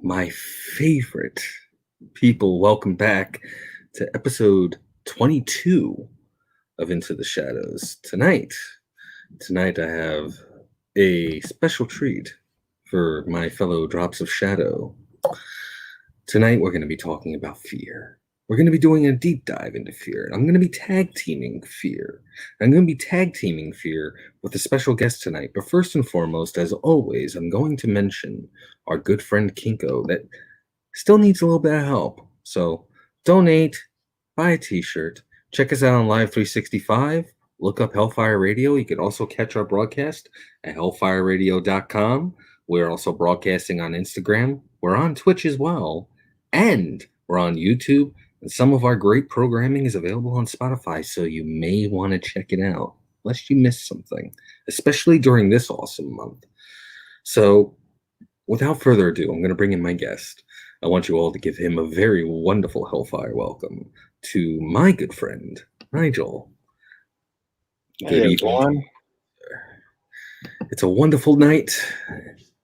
My favorite people, welcome back to episode 22 of Into the Shadows. Tonight I have a special treat for my fellow Drops of Shadow. Tonight we're going to be talking about fear. We're going to be doing a deep dive into fear. I'm going to be tag teaming fear. I'm going to be tag teaming fear with a special guest tonight. But first and foremost, as always, I'm going to mention our good friend Kinko that still needs a little bit of help. So donate, buy a t-shirt, check us out on Live 365, look up Hellfire Radio. You can also catch our broadcast at hellfireradio.com. We're also broadcasting on Instagram. We're on Twitch as well. And we're on YouTube. And some of our great programming is available on Spotify, so you may want to check it out, lest you miss something, especially during this awesome month. So without further ado, I'm going to bring in my guest. I want you all to give him a very wonderful Hellfire welcome to my good friend, Nigel. Good evening. It's a wonderful night.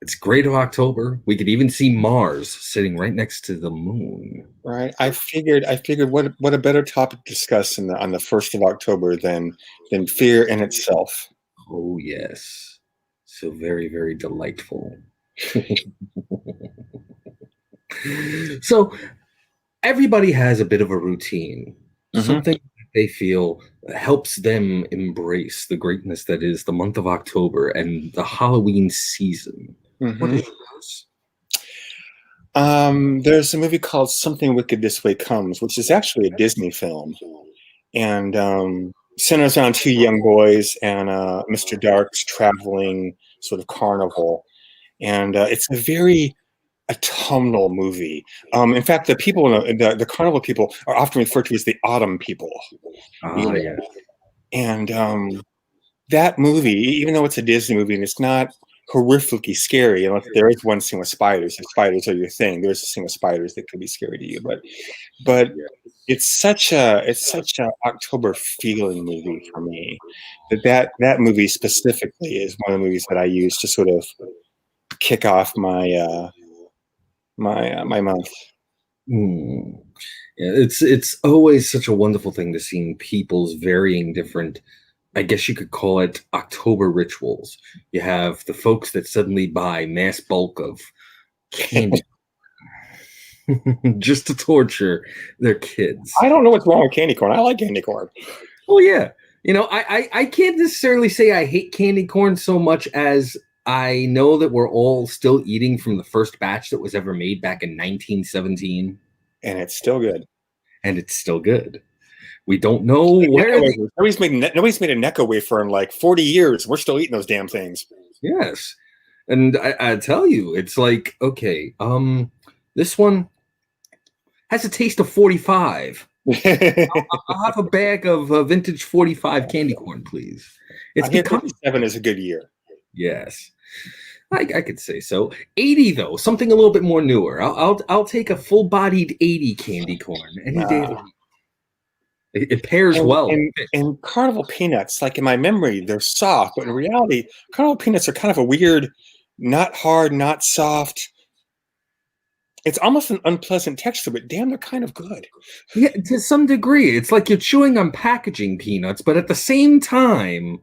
It's great of October. We could even see Mars sitting right next to the moon. Right. I figured what a better topic to discuss on the 1st of October than fear in itself. Oh yes. So very, very delightful. So everybody has a bit of a routine, something they feel helps them embrace the greatness that is the month of October and the Halloween season. What is yours? There's a movie called Something Wicked This Way Comes, which is actually a Disney film, and centers around two young boys and Mr. Dark's traveling sort of carnival, and it's a very autumnal movie. In fact, the people, the carnival people, are often referred to as the autumn people. Yeah. And that movie, even though it's a Disney movie and it's not horrifically scary, unless there is one scene with spiders. If spiders are your thing, there's a scene with spiders that could be scary to you. But it's such a October feeling movie for me. That movie specifically is one of the movies that I use to sort of kick off my my month. Yeah, it's always such a wonderful thing to see people's varying different, I guess you could call it, October rituals. You have the folks that suddenly buy mass bulk of candy just to torture their kids. I don't know what's wrong with candy corn. I like candy corn. Oh yeah. You know, I can't necessarily say I hate candy corn so much as I know that we're all still eating from the first batch that was ever made back in 1917. And it's still good. And it's still good. We don't know where nobody's made a Necco wafer in like 40 years. We're still eating those damn things. Yes. And I tell you, it's like, okay, this one has a taste of 45. I'll have a bag of vintage 45 candy corn, please. It's become 57 is a good year. Yes. I could say so. 80 though, something a little bit more newer. I'll take a full-bodied 80 candy corn any day of the week. It pairs well. And Carnival peanuts, like in my memory, they're soft, but in reality, Carnival peanuts are kind of a weird, not hard, not soft. It's almost an unpleasant texture, but damn, they're kind of good. Yeah, to some degree. It's like you're chewing on packaging peanuts, but at the same time...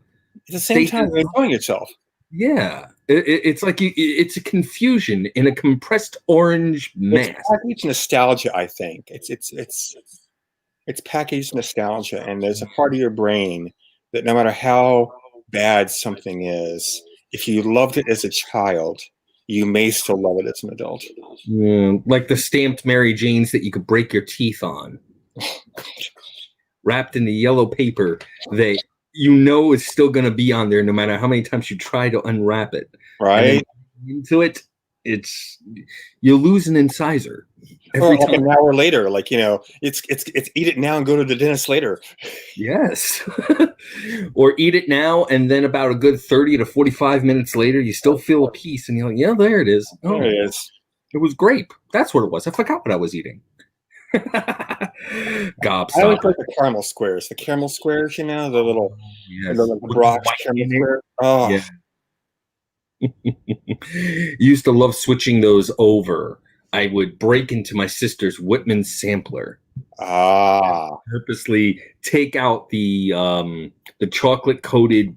At the same time, you're enjoying yourself. Yeah. It's like it's a confusion in a compressed orange mass. It's nostalgia, I think. It's packaged nostalgia, and there's a part of your brain that no matter how bad something is, if you loved it as a child, you may still love it as an adult. Yeah, like the stamped Mary Janes that you could break your teeth on. Wrapped in the yellow paper that you know is still going to be on there no matter how many times you try to unwrap it. Right. Into it, you lose an incisor. Every time. An hour later, like, you know, it's eat it now and go to the dentist later. Yes. Or eat it now and then about a good 30 to 45 minutes later, you still feel a piece and you're like, yeah, there it is. Oh, there it is. It was grape. That's what it was. I forgot what I was eating. Gobstopper. I like the caramel squares. The caramel squares, you know, the little, the rocks caramel square. Oh. Yeah. Used to love switching those over I would break into my sister's Whitman sampler, Ah, purposely take out the chocolate coated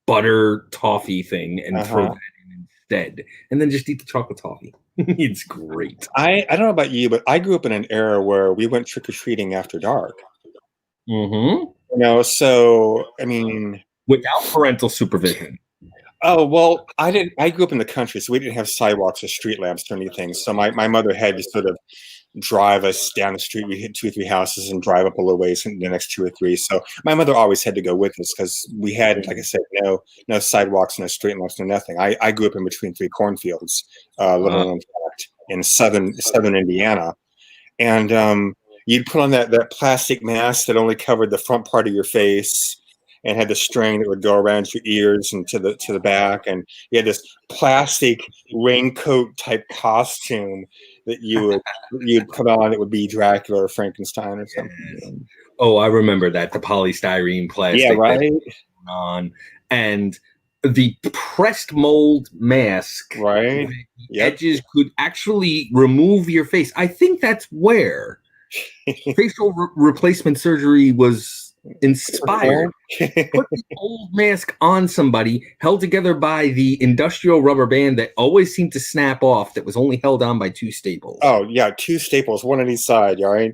butter toffee thing and throw uh-huh. that in instead, and then just eat the chocolate toffee. It's great. I don't know about you, but I grew up in an era where we went trick-or-treating after dark. Mm-hmm. So I mean, Without parental supervision. oh well, I grew up in the country, so we didn't have sidewalks or street lamps or anything. So my mother had to sort of drive us down the street. We hit 2 or 3 houses and drive up a little ways in the next 2 or 3. So my mother always had to go with us because we had, like I said, no sidewalks, no street lamps, no nothing. I grew up in between 3 cornfields, literally, in fact, in southern Indiana, and you'd put on that plastic mask that only covered the front part of your face and had the string that would go around your ears and to the back, and you had this plastic raincoat type costume that you'd put on. It would be Dracula or Frankenstein or something. Oh, I remember that, the polystyrene Yeah, plastic that right, on, and the pressed mold mask. right. The Yep. edges could actually remove your face. I think that's where facial replacement surgery was inspired. Put the old mask on somebody, held together by the industrial rubber band that always seemed to snap off, that was only held on by 2 staples. Oh yeah, 2 staples, one on each side. All right.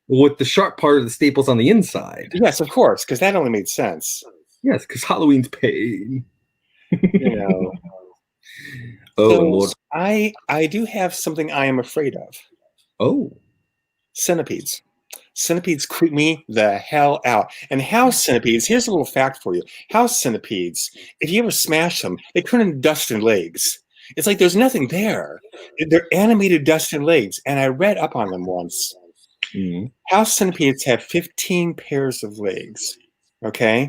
With the sharp part of the staples on the inside. Yes, of course, because that only made sense. Yes, because Halloween's pain. You know. Oh, So Lord. I do have something I am afraid of. Oh. Centipedes. Centipedes creep me the hell out. And house centipedes, here's a little fact for you. House centipedes, if you ever smash them, they turn into dust and legs. It's like there's nothing there. They're animated dust and legs. And I read up on them once. Mm-hmm. House centipedes have 15 pairs of legs. Okay?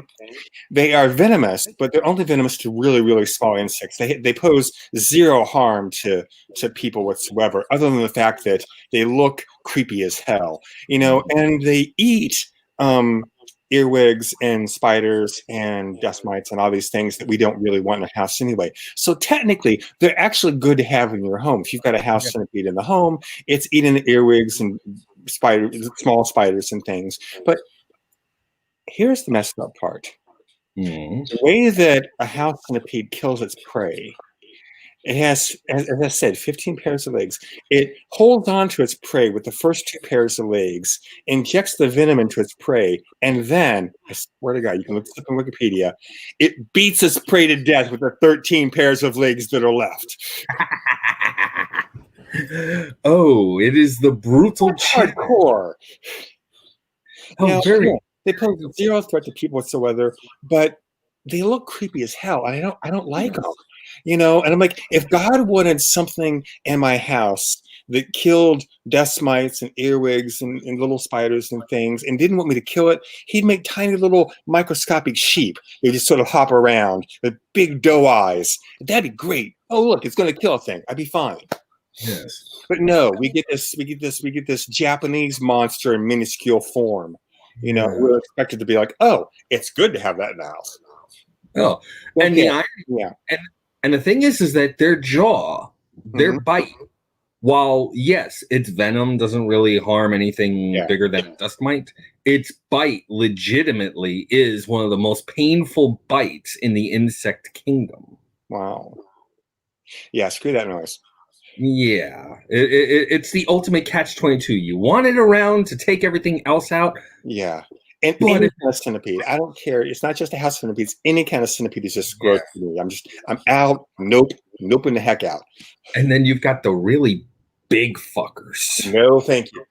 They are venomous, but they're only venomous to really, really small insects. They pose zero harm to people whatsoever, other than the fact that they look creepy as hell, and they eat earwigs and spiders and dust mites and all these things that we don't really want in a house anyway. So technically, they're actually good to have in your home. If you've got a house centipede in the home, it's eating the earwigs and small spiders and things. But here's the messed up part. Mm-hmm. The way that a house centipede kills its prey, it has, as I said, 15 pairs of legs. It holds on to its prey with the first 2 pairs of legs, injects the venom into its prey, and then, I swear to God, you can look this up on Wikipedia, it beats its prey to death with the 13 pairs of legs that are left. Oh, it is the brutal hardcore. They pose zero threat to people whatsoever, but they look creepy as hell, and I don't like them. And I'm like, if God wanted something in my house that killed dust mites and earwigs and little spiders and things, and didn't want me to kill it, he'd make tiny little microscopic sheep. They just sort of hop around with big doe eyes. That'd be great. Oh, look, it's going to kill a thing. I'd be fine. Yes. But no, we get this Japanese monster in minuscule form. We're expected to be like, oh, it's good to have that in the house. Oh, and and the thing is that their jaw, their bite, while yes, its venom doesn't really harm anything bigger than a dust mite, its bite legitimately is one of the most painful bites in the insect kingdom. Wow. Yeah, screw that noise. Yeah, it's the ultimate catch-22. You want it around to take everything else out. Yeah. And any kind of centipede, I don't care. It's not just a house centipede. Any kind of centipede is just gross to me. I'm out. Noping the heck out. And then you've got the really big fuckers. No, thank you.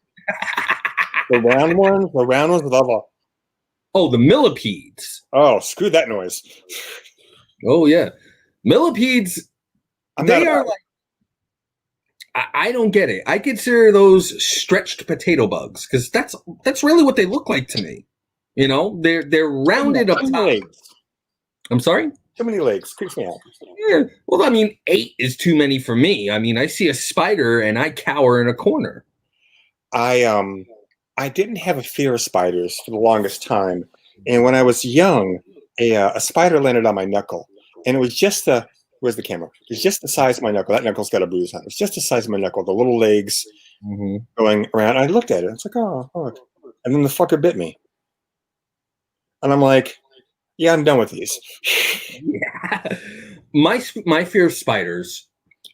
The round ones with all the... Oh, the millipedes. Oh, screw that noise. Oh, yeah. Millipedes, they are like... I don't get it. I consider those stretched potato bugs, because that's really what they look like to me. They're rounded up top. I'm sorry? Too many legs. Creeps me out. Yeah. Well, 8 is too many for me. I see a spider and I cower in a corner. I didn't have a fear of spiders for the longest time. And when I was young, a spider landed on my knuckle. And it was just the Where's the camera? It's just the size of my knuckle. That knuckle's got a bruise on it. It's just the size of my knuckle. The little legs going around. I looked at it. It's like, oh, look. And then the fucker bit me. And I'm like, yeah, I'm done with these. Yeah. My fear of spiders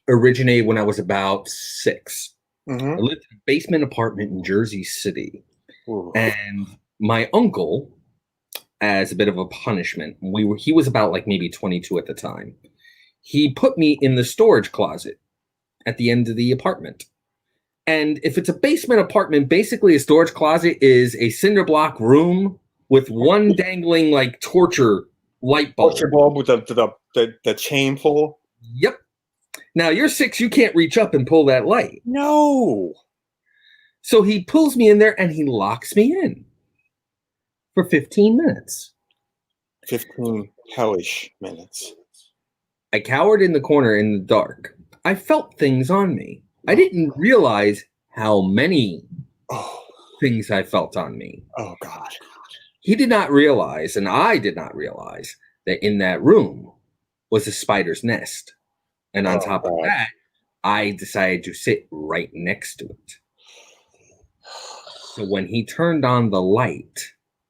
originated when I was about 6. I lived in a basement apartment in Jersey City. Ooh. And my uncle, as a bit of a punishment, he was about like maybe 22 at the time. He put me in the storage closet at the end of the apartment. And if it's a basement apartment, basically a storage closet is a cinder block room with one dangling like torture light bulb. Torture bulb with the chain pull? Yep. Now you're 6, you can't reach up and pull that light. No. So he pulls me in there and he locks me in for 15 minutes. 15 hellish minutes. I cowered in the corner in the dark. I felt things on me. I didn't realize how many things I felt on me. Oh, God. He did not realize, and I did not realize, that in that room was a spider's nest. And on top of that, I decided to sit right next to it. So when he turned on the light,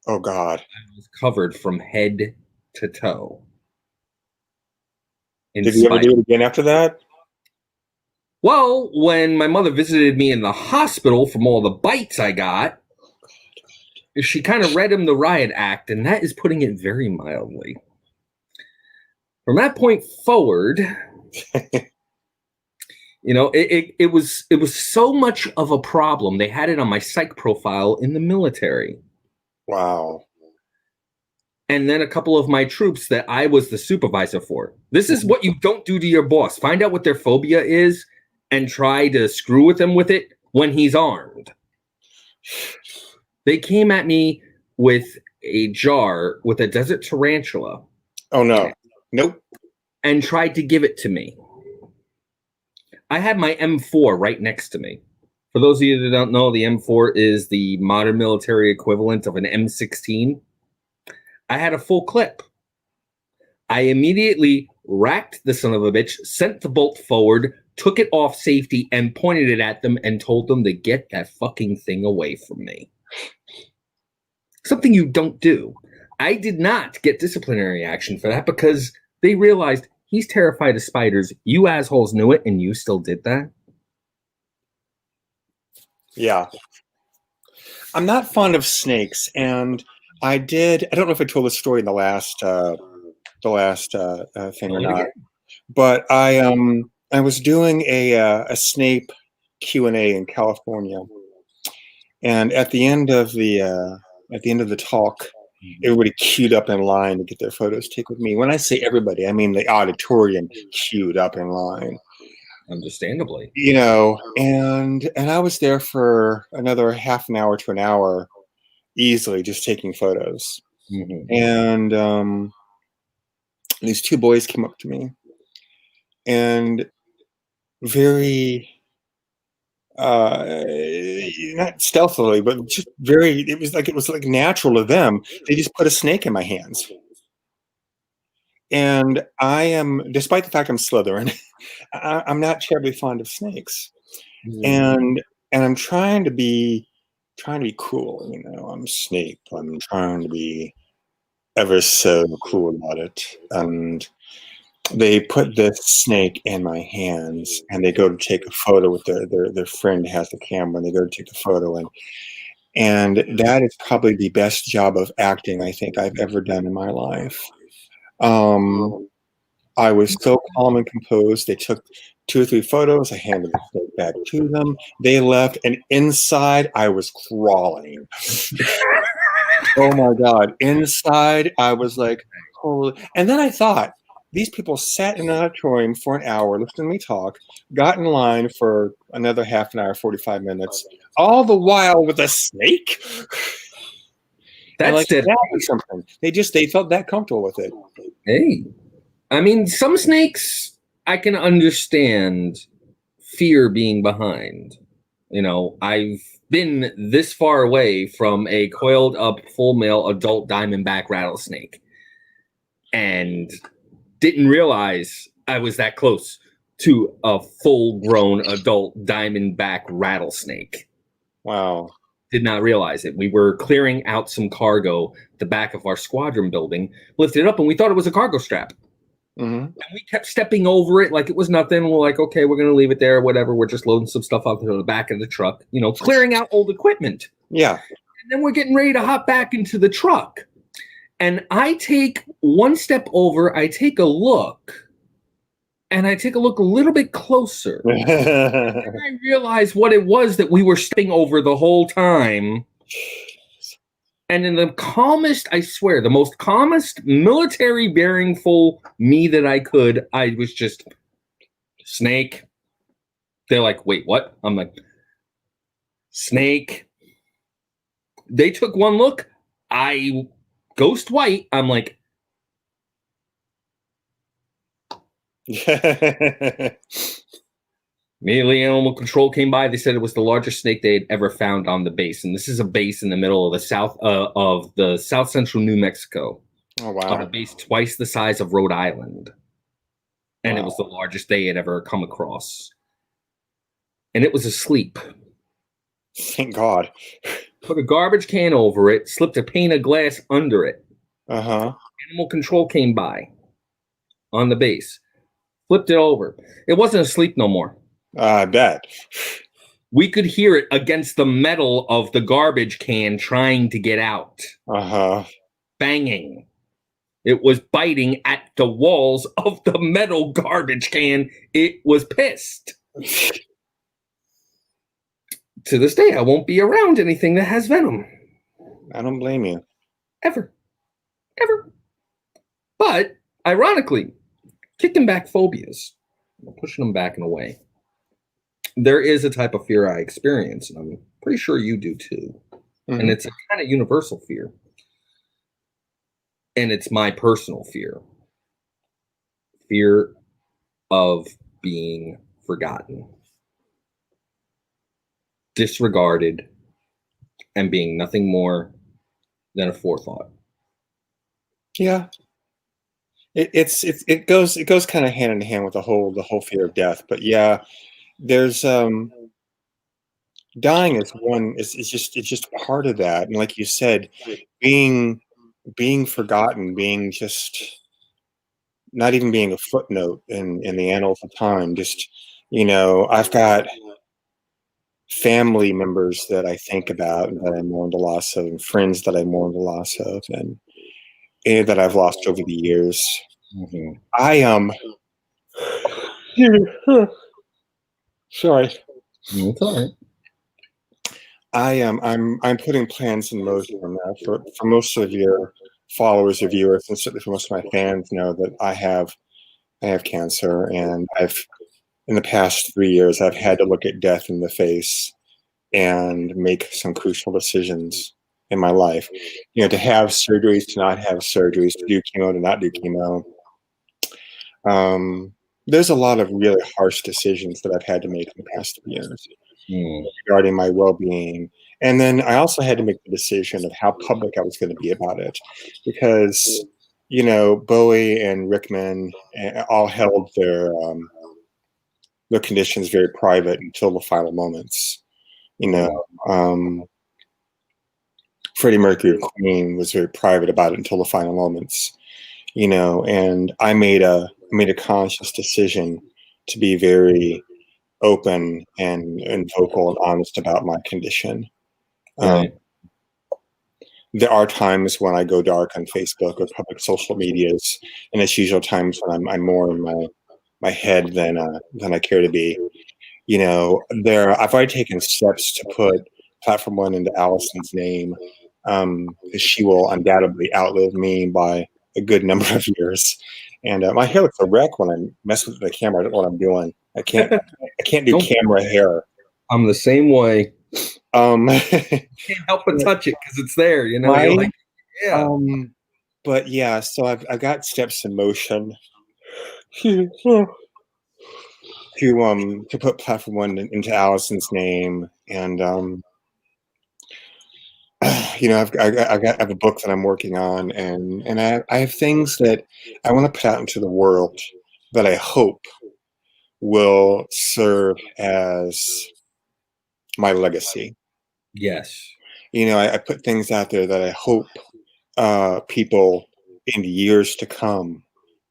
oh, God, I was covered from head to toe. Did you ever do it again after that? Well, when my mother visited me in the hospital from all the bites I got, she kind of read him the riot act, and that is putting it very mildly. From that point forward, it was so much of a problem. They had it on my psych profile in the military. Wow. And then a couple of my troops that I was the supervisor for. This is what you don't do to your boss. Find out what their phobia is and try to screw with him with it when he's armed. They came at me with a jar with a desert tarantula. Oh, no. Nope. And tried to give it to me. I had my M4 right next to me. For those of you that don't know, the M4 is the modern military equivalent of an M16. I had a full clip. I immediately racked the son of a bitch, sent the bolt forward, took it off safety, and pointed it at them and told them to get that fucking thing away from me. Something you don't do. I did not get disciplinary action for that because they realized he's terrified of spiders. You assholes knew it, and you still did that? Yeah. I'm not fond of snakes, and I don't know if I told the story in the last thing or not, but I was doing a Snape Q&A in California, and at the end of the talk, everybody queued up in line to get their photos taken with me. When I say everybody, I mean the auditorium queued up in line. Understandably. And I was there for another half an hour to an hour, easily just taking photos. And these 2 boys came up to me and very not stealthily, but just it was like natural to them. They just put a snake in my hands. And I am, despite the fact I'm Slytherin, I'm not terribly fond of snakes. And I'm trying to be cool, I'm Snape. I'm trying to be ever so cool about it. And they put the snake in my hands, and they go to take a photo with their friend has the camera, and they go to take a photo, and that is probably the best job of acting I think I've ever done in my life. I was so calm and composed. They took 2 or 3 photos. I handed the snake back to them. They left, and inside I was crawling. Oh my God. Inside I was like, holy. And then I thought, these people sat in an auditorium for an hour, listened to me talk, got in line for another half an hour, 45 minutes, all the while with a snake. That's something. They felt that comfortable with it. Hey, I mean, some snakes I can understand fear being behind. I've been this far away from a coiled up full male adult diamondback rattlesnake and didn't realize I was that close to a full-grown adult diamondback rattlesnake. Wow. Did not realize it. We were clearing out some cargo at the back of our squadron building, lifted it up, and we thought it was a cargo strap. Mm-hmm. And we kept stepping over it like it was nothing. We're like, okay, we're going to leave it there, whatever. We're just loading some stuff out to the back of the truck, clearing out old equipment. Yeah. And then we're getting ready to hop back into the truck. And I take one step over, I take a look, and I take a look a little bit closer. And I realize what it was that we were stepping over the whole time. And in the calmest, I swear, the most calmest, military bearingful me that I could, I was just, snake. They're like, wait, what? I'm like, snake. They took one look. I ghost white. I'm like, immediately animal control came by. They said it was the largest snake they had ever found on the base. And this is a base in the middle of the south central New Mexico. Oh, wow. A base twice the size of Rhode Island. And Wow. It was the largest they had ever come across. And it was asleep. Thank God. Put a garbage can over it, slipped a pane of glass under it. Uh-huh. Animal control came by on the base, flipped it over. It wasn't asleep no more. I bet. We could hear it against the metal of the garbage can trying to get out. Uh-huh. Banging. It was biting at the walls of the metal garbage can. It was pissed. To this day, I won't be around anything that has venom. I don't blame you. Ever. But, ironically, kicking back phobias, pushing them back and away. There is a type of fear I experience, and I'm pretty sure you do too. Mm-hmm. And it's a kind of universal fear. And it's my personal fear. Fear of being forgotten, disregarded, and being nothing more than a forethought. Yeah. It goes kind of hand in hand with the whole fear of death. But yeah, there's dying is just part of that. And like you said, being forgotten, being just not even being a footnote in the annals of time. Just, I've got family members that I think about and that I mourn the loss of, and friends that I mourn the loss of, and that I've lost over the years. Mm-hmm. Sorry. It's all right. I'm putting plans in motion for most of your followers or viewers, and certainly for most of my fans, know that I have cancer, and in the past 3 years I've had to look at death in the face and make some crucial decisions in my life. To have surgeries, to not have surgeries, to do chemo, to not do chemo. There's a lot of really harsh decisions that I've had to make in the past 3 years regarding my well-being. And then I also had to make the decision of how public I was going to be about it, because, Bowie and Rickman all held their conditions very private until the final moments. Freddie Mercury of Queen was very private about it until the final moments. And I made a conscious decision to be very open and vocal and honest about my condition. Right. There are times when I go dark on Facebook or public social medias, and it's usually times when I'm more in my head than I care to be. I've already taken steps to put Platform One into Allison's name, because she will undoubtedly outlive me by a good number of years. And my hair looks a wreck when I mess with the camera. I don't know what I'm doing. I can't do camera hair. I'm the same way. Can't help but touch it because it's there. Right? You're like, yeah. But yeah, so I've got steps in motion to put Platform One into Allison's name, and I have a book that I'm working on, and I have things that I want to put out into the world. that I hope will serve as my legacy. Yes. I put things out there that I hope people in the years to come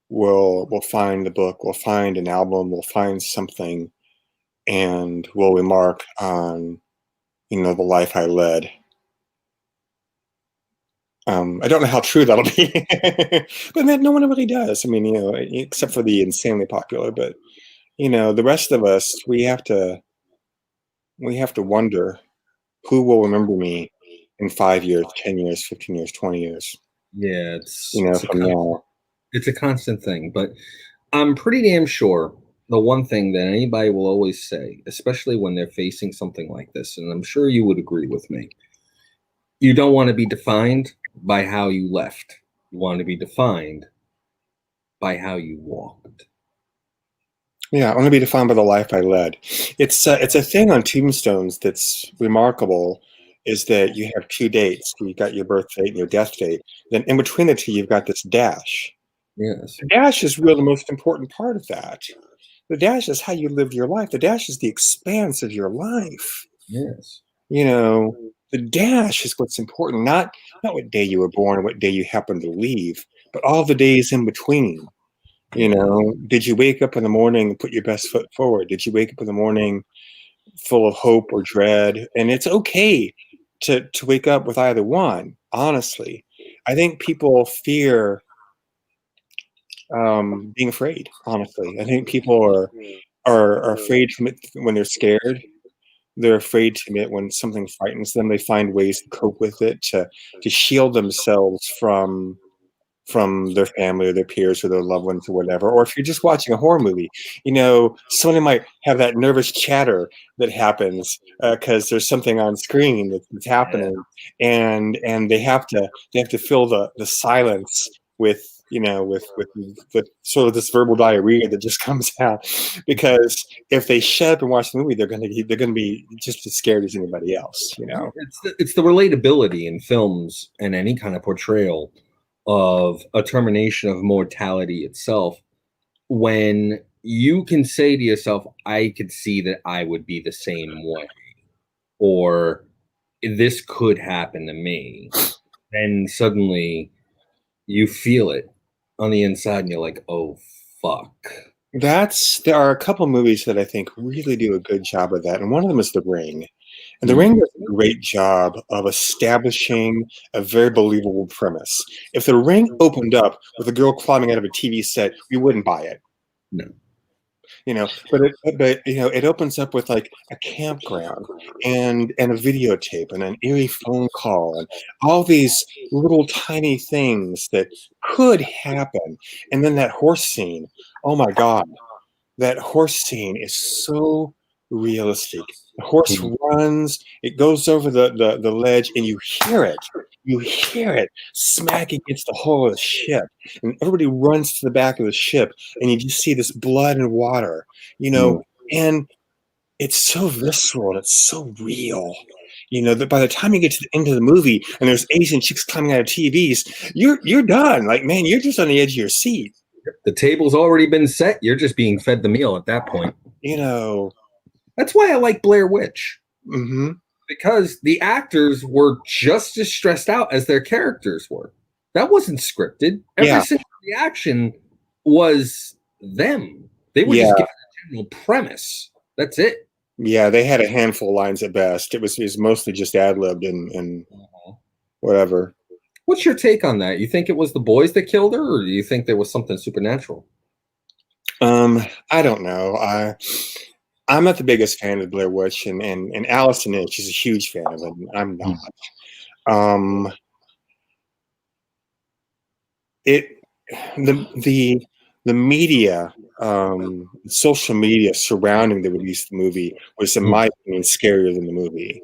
will find the book, will find an album, will find something, and will remark on the life I led. I don't know how true that'll be, but man, no one really does. I mean, except for the insanely popular. But the rest of us, we have to wonder who will remember me in 5 years, 10 years, 15 years, 20 years. Yeah, it's a From now. it's a constant thing, but I'm pretty damn sure the one thing that anybody will always say, especially when they're facing something like this, and I'm sure you would agree with me, you don't want to be defined by how you left. You want to be defined by how you walked. Yeah, I want to be defined by the life I led. It's a thing on tombstones that's remarkable, is that you have two dates. You got your birth date and your death date. Then in between the two, you've got this dash. Yes. The dash is really the most important part of that. The dash is how you lived your life. The dash is the expanse of your life. Yes. The dash is what's important, not what day you were born or what day you happened to leave, but all the days in between. Did you wake up in the morning and put your best foot forward? Did you wake up in the morning full of hope or dread? And it's okay to wake up with either one, honestly. I think people fear being afraid, honestly. I think people are afraid to admit when they're scared. They're afraid to admit when something frightens them. They find ways to cope with it, to shield themselves from their family or their peers or their loved ones or whatever. Or if you're just watching a horror movie, somebody might have that nervous chatter that happens because there's something on screen that's happening, and they have to fill the silence with with sort of this verbal diarrhea that just comes out, because if they shut up and watch the movie, they're gonna be just as scared as anybody else. It's the relatability in films and any kind of portrayal of a termination of mortality itself. When you can say to yourself, I could see that I would be the same way, or this could happen to me, then suddenly you feel it on the inside and you're like, oh, fuck. There are a couple movies that I think really do a good job of that, and one of them is The Ring. And The Ring Mm, does a great job of establishing a very believable premise. If The Ring opened up with a girl climbing out of a TV set, we wouldn't buy it. no. But it opens up with like a campground and a videotape and an eerie phone call and all these little tiny things that could happen. And then that horse scene. Oh my God, that horse scene is so realistic. The horse Mm, runs, it goes over the ledge, and you hear it. You hear it smack against the hull of the ship. And everybody runs to the back of the ship, and you just see this blood and water, you know, mm. and it's so visceral and it's so real. That by the time you get to the end of the movie and there's Asian chicks climbing out of TVs, you're done. Like, man, you're just on the edge of your seat. The table's already been set. You're just being fed the meal at that point. You know. That's why I like Blair Witch, Mm-hmm. because the actors were just as stressed out as their characters were. That wasn't scripted. Every Yeah. single reaction was them. They were just Yeah. given a general premise. That's it. Yeah, they had a handful of lines at best. It was mostly just ad-libbed and whatever. What's your take on that? You think it was the boys that killed her, or do you think there was something supernatural? I don't know. I'm not the biggest fan of Blair Witch, and Allison is. She's a huge fan of it, and I'm not. Um, it the media, social media surrounding the release of the movie was, in my opinion, scarier than the movie.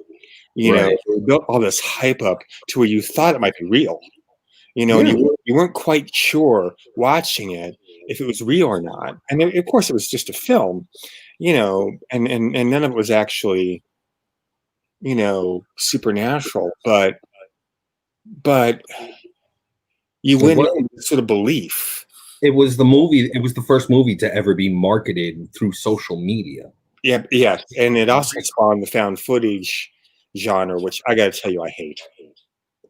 Right. They built all this hype up to where you thought it might be real. And Yeah. you weren't quite sure watching it if it was real or not. And of course, it was just a film, and none of it was actually, supernatural. But you It went in was with sort of belief. It was the movie. It was the first movie to ever be marketed through social media. Yeah, yeah, and it also spawned the found footage genre, which I got to tell you, I hate.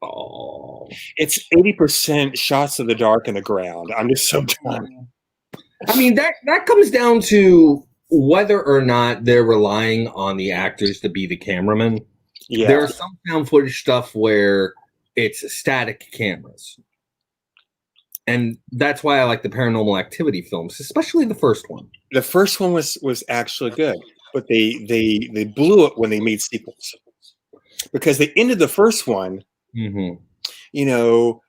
Oh, It's 80% shots of the dark and the ground. I'm just so done. I mean that comes down to whether or not they're relying on the actors to be the cameraman. There Yeah, are some found footage stuff where it's static cameras, and that's why I like the Paranormal Activity films, especially the first one. the first one was actually good, but they blew it when they made sequels because they ended the first one. Mm-hmm. You know,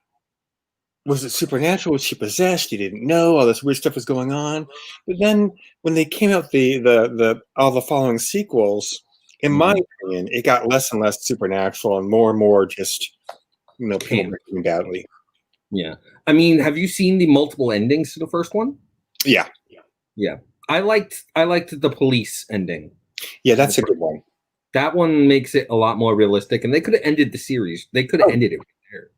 was it supernatural? Was she possessed? You didn't know all this weird stuff was going on. But then when they came out the all the following sequels, in my Mm-hmm. opinion, it got less and less supernatural and more just people Camp. behaving badly. Yeah. I mean, have you seen the multiple endings to the first one? Yeah, Yeah. I liked the police ending. yeah, that's a good one. That one makes it a lot more realistic, and they could have ended the series. They could have Oh, ended it right there.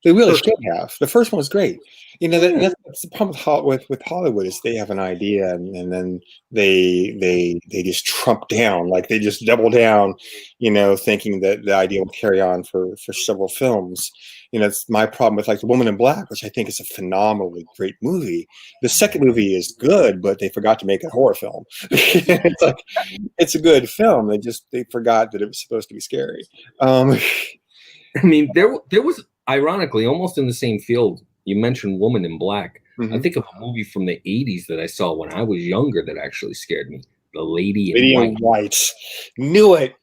they really Perfect. should have. The first one was great. Yeah. That's the problem with Hollywood is they have an idea and then they just trump down, like they just double down, thinking that the idea will carry on for several films. It's my problem with like The Woman in Black, which I think is a phenomenally great movie. The second movie is good, but they forgot to make a horror film. It's like it's a good film. They forgot that it was supposed to be scary. Um, I mean, there was ironically almost in the same field. You mentioned Woman in Black. I mhm. think of a movie from the '80s that I saw when I was younger that actually scared me. The Lady in Lady in White. White. Knew it.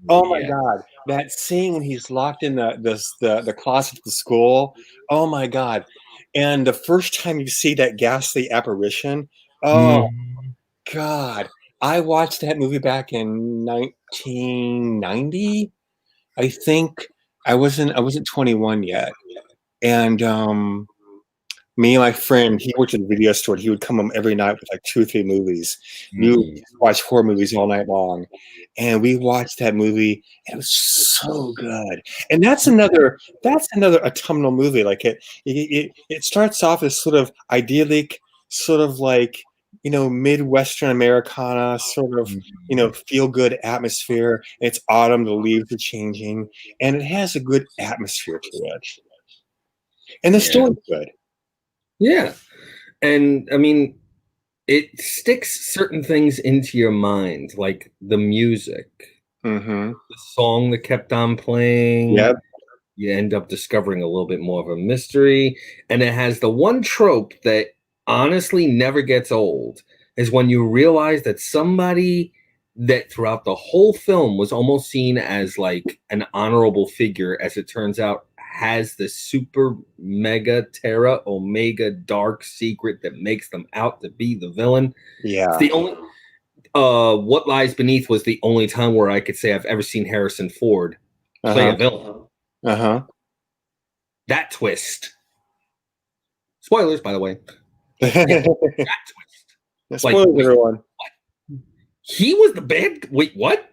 Oh my Yeah. God. That scene when he's locked in the closet of the school. Oh my God. And the first time you see that ghastly apparition, oh Mhm. God. I watched that movie back in 1990. I think I wasn't 21 yet. And me and my friend, he worked at a video store. He would come home every night with like 2 or 3 movies. We would Mhm. watch horror movies all night long, and we watched that movie. And it was so good. And that's another autumnal movie. Like it starts off as sort of idyllic, sort of like Midwestern Americana, sort of Mhm. feel good atmosphere. It's autumn, the leaves are changing, and it has a good atmosphere to it. And the Yeah. story's good. Yeah. And I mean, it sticks certain things into your mind, like the music, Mm-hmm. the song that kept on playing. Yep. You end up discovering a little bit more of a mystery. And it has the one trope that honestly never gets old is when you realize that somebody that throughout the whole film was almost seen as like an honorable figure, as it turns out, has the super mega terra omega dark secret that makes them out to be the villain. It's Yeah. the only What Lies Beneath was the only time where I could say I've ever seen Harrison Ford play Uh-huh. a villain. Uh-huh. That twist. Spoilers, by the way. Yeah, that twist. Like, Spoilers, wait, everyone. he was the bad. Wait, what?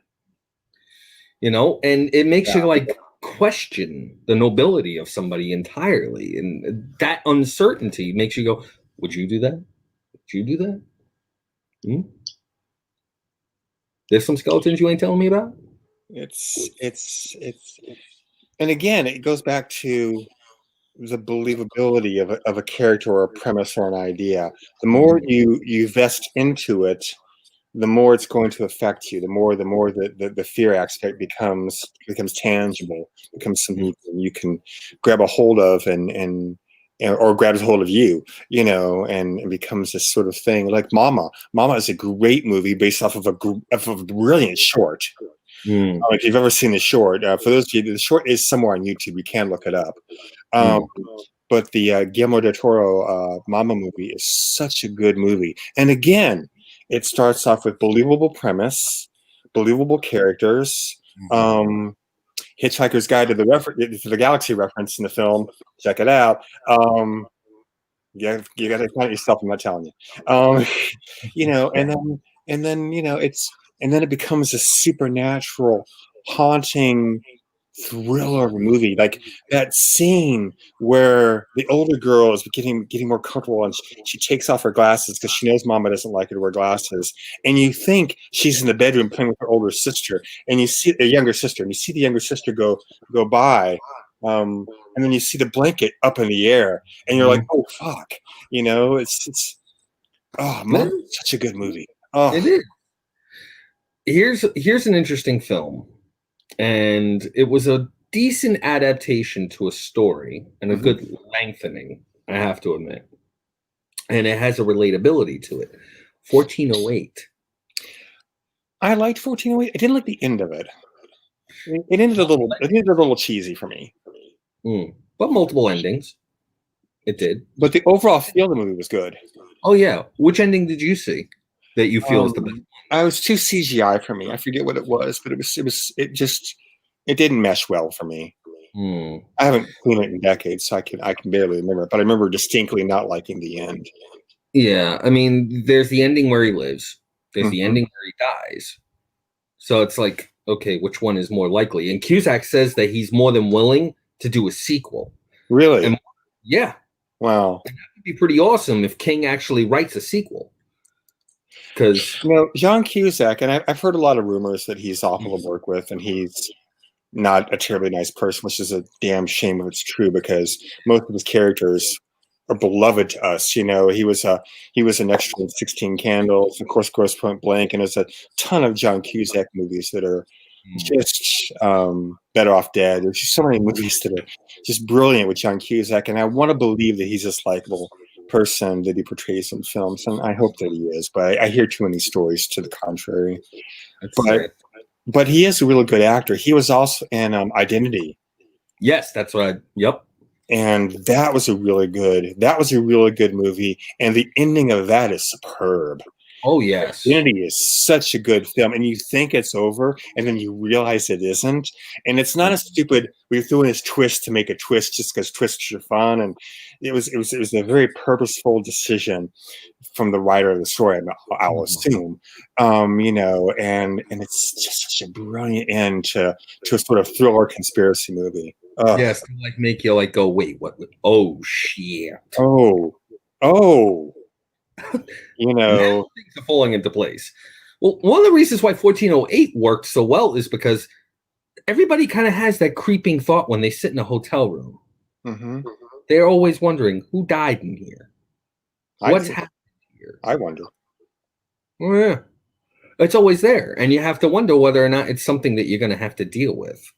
And it makes Yeah. you like question the nobility of somebody entirely, and that uncertainty makes you go, "Would you do that? Would you do that? Hmm? There's some skeletons you ain't telling me about." It's and again, it goes back to the believability of a character or a premise or an idea. The more Mhm. you vest into it, the more it's going to affect you. The more the fear aspect becomes tangible, becomes something you can grab a hold of or grabs hold of you, and becomes this sort of thing like Mama. Mama is a great movie based off of a brilliant short. Mm, If you've ever seen the short, for those of you, the short is somewhere on YouTube. You can look it up. Um, mm, but the Guillermo del Toro Mama movie is such a good movie. And again, it starts off with believable premise, believable characters. mhm. Um, Hitchhiker's Guide to the Galaxy reference in the film. Check it out. You got to find it yourself. I'm not telling you. Um, you know, Yeah. and then it becomes a supernatural, haunting thriller of a movie. Like that scene where the older girl is getting more comfortable, and she takes off her glasses because she knows Mama doesn't like her to wear glasses. And you think she's in the bedroom playing with her older sister, and you see the younger sister, and you see the younger sister go by. And then you see the blanket up in the air, and you're like, Mhm. "Oh fuck!" You know, it's oh, Mom, such a good movie. Oh, It is. Here's an interesting film, and it was a decent adaptation to a story and a mhm. good lengthening, I have to admit, and it has a relatability to it. 1408. I liked 1408. I didn't like the end of it. It ended a little. It ended a little cheesy for me. But multiple endings. It did. But the overall feel of the movie was good. Oh yeah. Which ending did you see that you feel is the best? I was too CGI for me. I forget what it was, but it didn't mesh well for me. Hmm. I haven't seen it in decades, so I can barely remember it. But I remember distinctly not liking the end. Yeah, I mean, there's the ending where he lives. There's the Mhm. ending where he dies. So it's like, okay, which one is more likely? And Cusack says that he's more than willing to do a sequel. And Really? yeah, Wow. it'd be pretty awesome if King actually writes a sequel. Because You know, John Cusack, and I've heard a lot of rumors that he's awful to work with, and he's not a terribly nice person, which is a damn shame if it's true, because most of his characters are beloved to us. You know, he was an extra in 16 Candles, of course, Gross Point Blank, and there's a ton of John Cusack movies that are just Better Off Dead. There's just so many movies that are just brilliant with John Cusack, and I want to believe that he's this likable person that he portrays in films, and I hope that he is, but I hear too many stories to the contrary. that's But sad. but he is a really good actor. He was also in Identity, Yes, that's what I. Yep. and that was a really good movie. And the ending of that is superb. Oh yes. Identity is such a good film, and you think it's over, and then you realize it isn't. And it's not a stupid we threw in this twist to make a twist just because twists are fun. And it was a very purposeful decision from the writer of the story, I'll assume. You know, and it's just such a brilliant end to a sort of thriller conspiracy movie. Ugh. Yes, to like make you like go, wait, what? Oh shit! Oh, oh, you Now know, things are falling into place. Well, one of the reasons why 1408 worked so well is because everybody kind of has that creeping thought when they sit in a hotel room. hmm They're always wondering who died in here, I what's do. happened here. I wonder. Oh, yeah, it's always there, and you have to wonder whether or not it's something that you're going to have to deal with.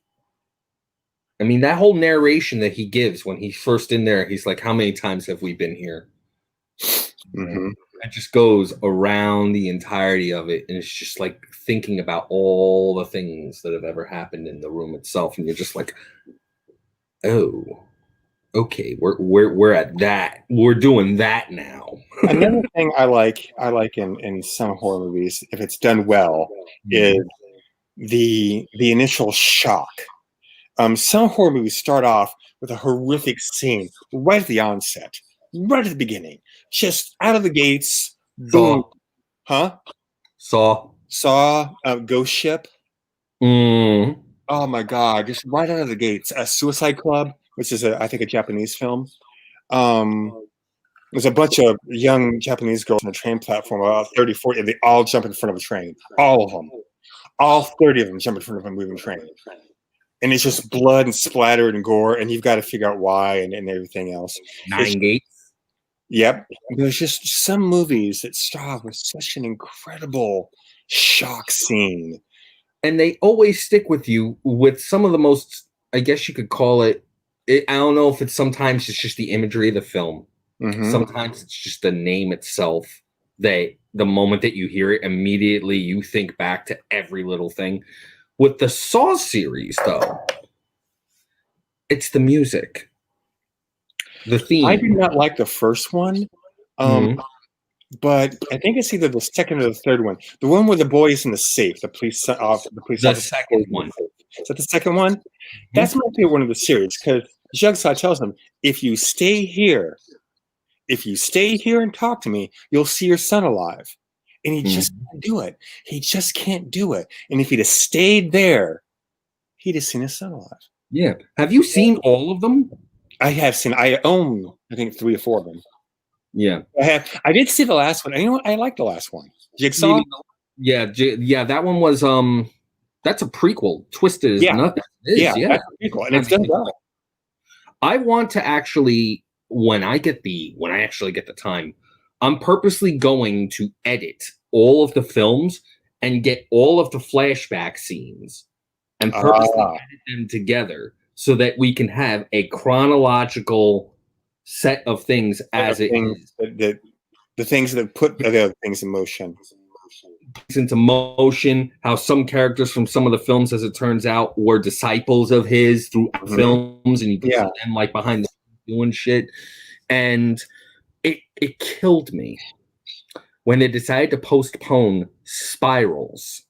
I mean, that whole narration that he gives when he's first in there, he's like, "How many times have we been here?" hmm It just goes around the entirety of it, and it's just like thinking about all the things that have ever happened in the room itself, and you're just like, "Oh, okay, we're at that. We're doing that now." Another thing I like in some horror movies, if it's done well, is Mhm. the initial shock. Some horror movies start off with a horrific scene right at the onset, right at the beginning, just out of the gates. Boom, Saw, huh? Saw. Saw Ghost Ship. Mm. Oh my God, just right out of the gates. A Suicide Club, which is I think a Japanese film. Um, there's a bunch of young Japanese girls on a train platform, about 30, 40, and they all jump in front of a train. All of them. All 30 of them jump in front of a moving train. And it's just blood and splatter and gore, and you've got to figure out why and everything else. It's, Nine Gates. yep. There's just some movies that start off with such an incredible shock scene. And they always stick with you with some of the most, I guess you could call it, I don't know if it's sometimes it's just the imagery of the film. hmm Sometimes it's just the name itself. They the moment that you hear it, immediately you think back to every little thing. With the Saw series, though, it's the music, the I did theme. not like the first one. Um, Mhm. but I think it's either the second or the third one. The one where the boy is in the safe, the police The officer goes second in the one. safe. Is that the second one? Mhm. That's my favorite one of the series because Jigsaw tells him, if you stay here and talk to me, you'll see your son alive. And he just Mhm. can't do it. He just can't do it. And if he'd have stayed there, He'd have seen his son alive. Yeah. Have you seen all of them? I have seen. I own, I think, 3 or 4 of them. Yeah. I have. I did see the last one. And you know what? I like the last one. Jigsaw. Maybe, yeah. That one was that's a prequel. Twisted is Yeah. nothing. Yeah, Yeah. that's pretty cool, and it's done well. I want to actually, when I actually get the time, I'm purposely going to edit all of the films and get all of the flashback scenes and purposely edit them together so that we can have a chronological set of things as it is. The things that put the other things in motion. Into motion, how some characters from some of the films, as it turns out, were disciples of his throughout films, and you can see them like behind the doing shit. And it killed me when they decided to postpone Spirals.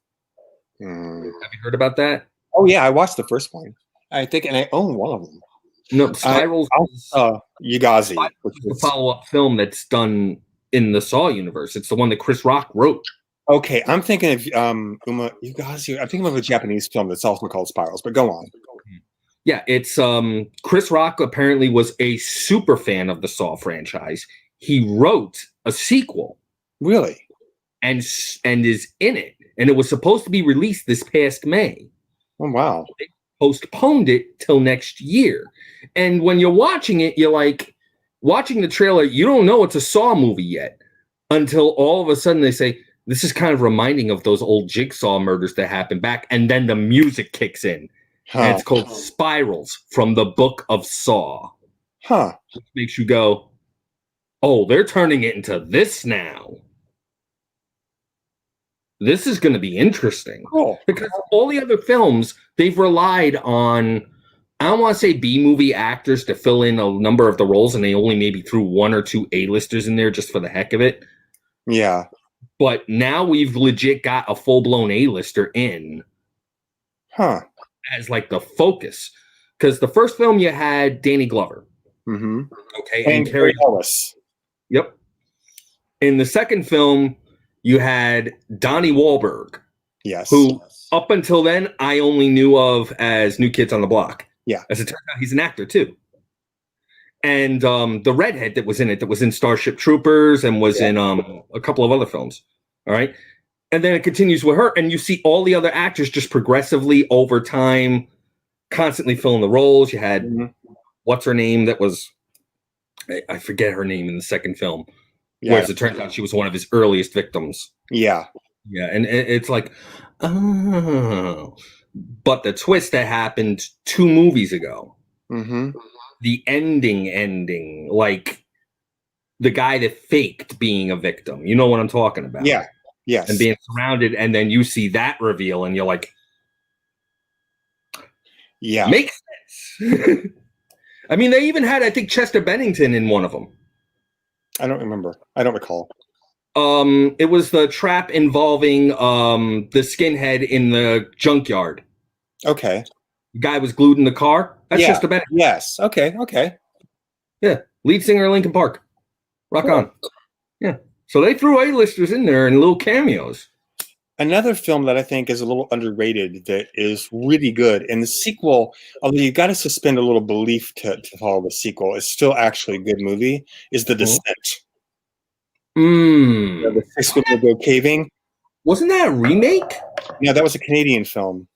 Have you heard about that? Oh yeah, I watched the first one. I think, and I own one of them. No, Spirals is Yugazi, the follow-up film that's done in the Saw universe. It's the one that Chris Rock wrote. Okay, I'm thinking of Yugazi. I'm thinking of a Japanese film that's also called Spirals. But go on. Yeah, it's Chris Rock apparently was a super fan of the Saw franchise. He wrote a sequel. Really? And is in it. And it was supposed to be released this past May. Oh wow. They postponed it till next year. And when you're watching it, you're like watching the trailer, you don't know it's a Saw movie yet until all of a sudden they say, this is kind of reminding of those old Jigsaw murders that happened back. And then the music kicks in. And it's called Spirals from the Book of Saw. Which makes you go, oh, they're turning it into this now. This is going to be interesting. Cool. Because all the other films, they've relied on, I don't want to say B-movie actors to fill in a number of the roles, and they only maybe threw 1 or 2 A-listers in there just for the heck of it. Yeah. But now we've legit got a full-blown A-lister in. As like the focus. Because the first film you had Danny Glover. Okay. And Carrie Ellis. Yep. In the second film, you had Donnie Wahlberg. Yes. Who, up until then, I only knew of as New Kids on the Block. Yeah. As it turns out, he's an actor, too. And the redhead that was in it, that was in Starship Troopers and was in a couple of other films. All right. And then it continues with her, and you see all the other actors just progressively over time, constantly filling the roles. You had, what's her name? That was, I forget her name in the second film. Yeah. Whereas it turns out she was one of his earliest victims. Yeah. Yeah. And it's like, oh. But the twist that happened 2 movies ago, the ending, like the guy that faked being a victim. You know what I'm talking about? Yeah. Yes. And being surrounded, and then you see that reveal, and you're like, yeah. Makes sense. I mean, they even had, I think, Chester Bennington in one of them. I don't remember. I don't recall. It was the trap involving the skinhead in the junkyard. Okay. The guy was glued in the car. That's Chester Bennington. Yes. Okay. Yeah. Lead singer of Linkin Park. Rock on. Yeah. So they threw A-listers in there and little cameos. Another film that I think is a little underrated that is really good, and the sequel, although you got to suspend a little belief to follow the sequel, is still actually a good movie, is The Descent. The 6 women go caving. Wasn't that a remake? No, that was a Canadian film.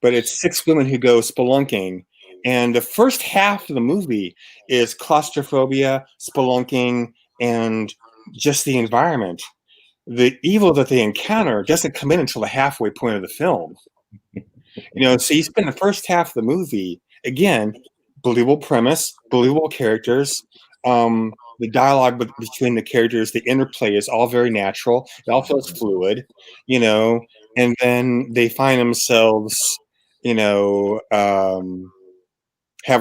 But it's 6 women who go spelunking, and the first half of the movie is claustrophobia, spelunking, and just the environment. The evil that they encounter doesn't come in until the halfway point of the film. So you spend the first half of the movie, again, believable premise, believable characters, the dialogue between the characters, the interplay is all very natural. It all feels fluid, and then they find themselves, having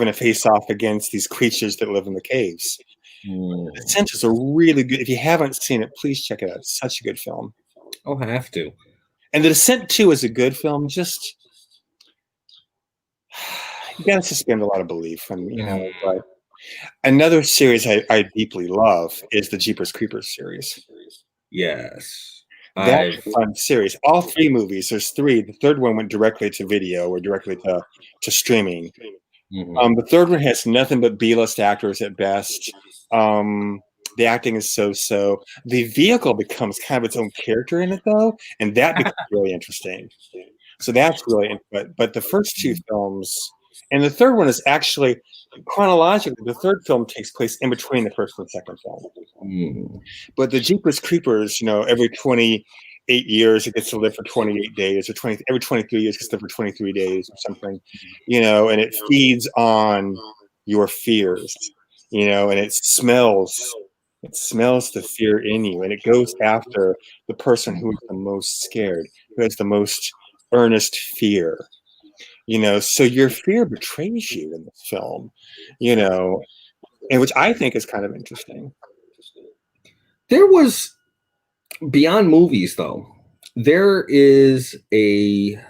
a face-off against these creatures that live in the caves. The Descent is a really good. If you haven't seen it, please check it out. It's such a good film. I'll have to. And The Descent 2 is a good film. Just you got to suspend a lot of belief, and But another series I deeply love is the Jeepers Creepers series. Yes. That's I've a fun series. All three movies, there's three. The third one went directly to video or directly to streaming. mhm. The third one has nothing but B-list actors at best. The acting is so. The vehicle becomes kind of its own character in it, though, and that becomes really interesting. So that's really, but the first two films, and the third one is actually chronologically, the third film takes place in between the first and second film. Mm. But the Jeepers Creepers, every 28 years it gets to live for 28 days, or every 23 years it gets to live for 23 days or something, and it feeds on your fears, and it smells the fear in you, and it goes after the person who is the most scared, who has the most earnest fear. So your fear betrays you in this film, and which I think is kind of interesting. There was beyond movies, though. There is a.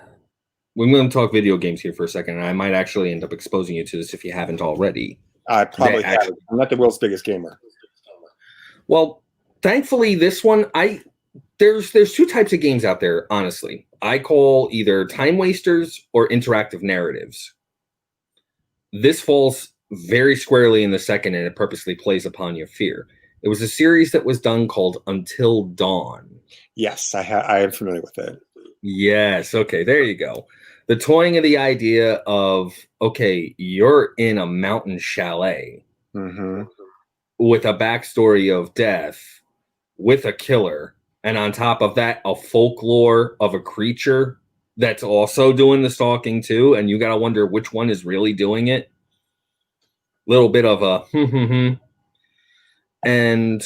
We're going to talk video games here for a second, and I might actually end up exposing you to this if you haven't already. I probably have. I'm not the world's biggest gamer. Well, thankfully, this one, there's two types of games out there, honestly. I call either time wasters or interactive narratives. This falls very squarely in the second, and it purposely plays upon your fear. It was a series that was done called Until Dawn. Yes, I am familiar with it. Yes. Okay, there you go. The toying of the idea of, okay, you're in a mountain chalet with a backstory of death, with a killer, and on top of that, a folklore of a creature that's also doing the stalking too, and you gotta wonder which one is really doing it. Little bit of a and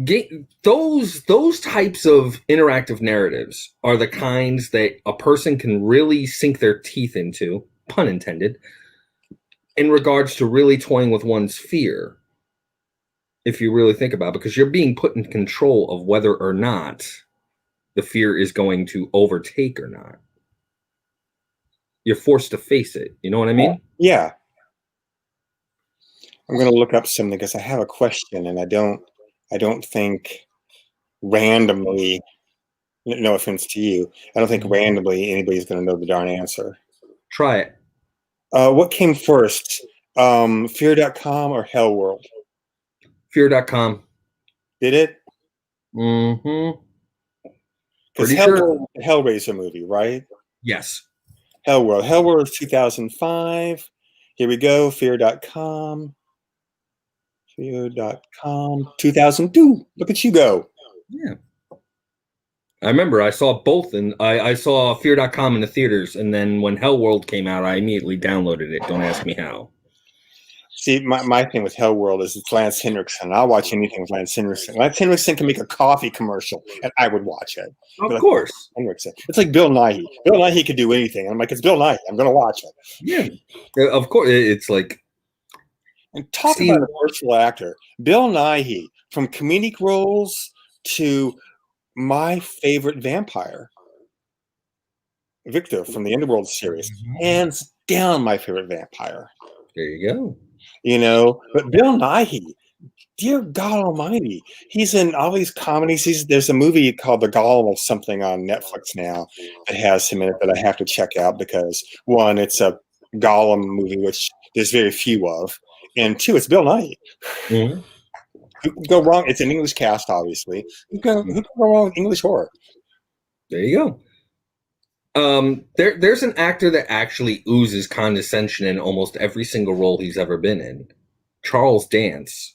those types of interactive narratives are the kinds that a person can really sink their teeth into, pun intended, in regards to really toying with one's fear. If you really think about it, because you're being put in control of whether or not the fear is going to overtake or not. You're forced to face it. You know what I mean? Yeah. I'm going to look up something because I have a question, and I don't think randomly, no offense to you, I don't think randomly anybody's going to know the darn answer. Try it. What came first, Fear.com or Hell World? Fear.com. Did it? Mm-hmm. Because Pretty sure. Hellraiser movie, right? Yes. Hell World. Hell World is 2005. Here we go. Fear.com. Fear.com. 2002. Look at you go. Yeah. I remember I saw both, and I saw Fear.com in the theaters, and then when Hell World came out, I immediately downloaded it. Don't ask me how. See, my thing with Hell World is it's Lance Henriksen. I'll watch anything with Lance Henriksen. Lance Henriksen can make a coffee commercial, and I would watch it. Of course. Henriksen. It's like Bill Nighy. Bill Nighy could do anything. I'm like, it's Bill Nighy. I'm going to watch it. Yeah. Of course. It's like. And talk about a versatile actor. Bill Nighy, from comedic roles to my favorite vampire, Victor from the Underworld series. Hands down my favorite vampire. There you go. But Bill Nighy, dear God Almighty, he's in all these comedies. There's a movie called The Golem of something on Netflix now that has him in it that I have to check out because, one, it's a Golem movie, which there's very few of, and two, it's Bill Nighy. Mm-hmm. Who can go wrong? It's an English cast, obviously. Who can go wrong with English horror? There you go. There's an actor that actually oozes condescension in almost every single role he's ever been in. Charles Dance.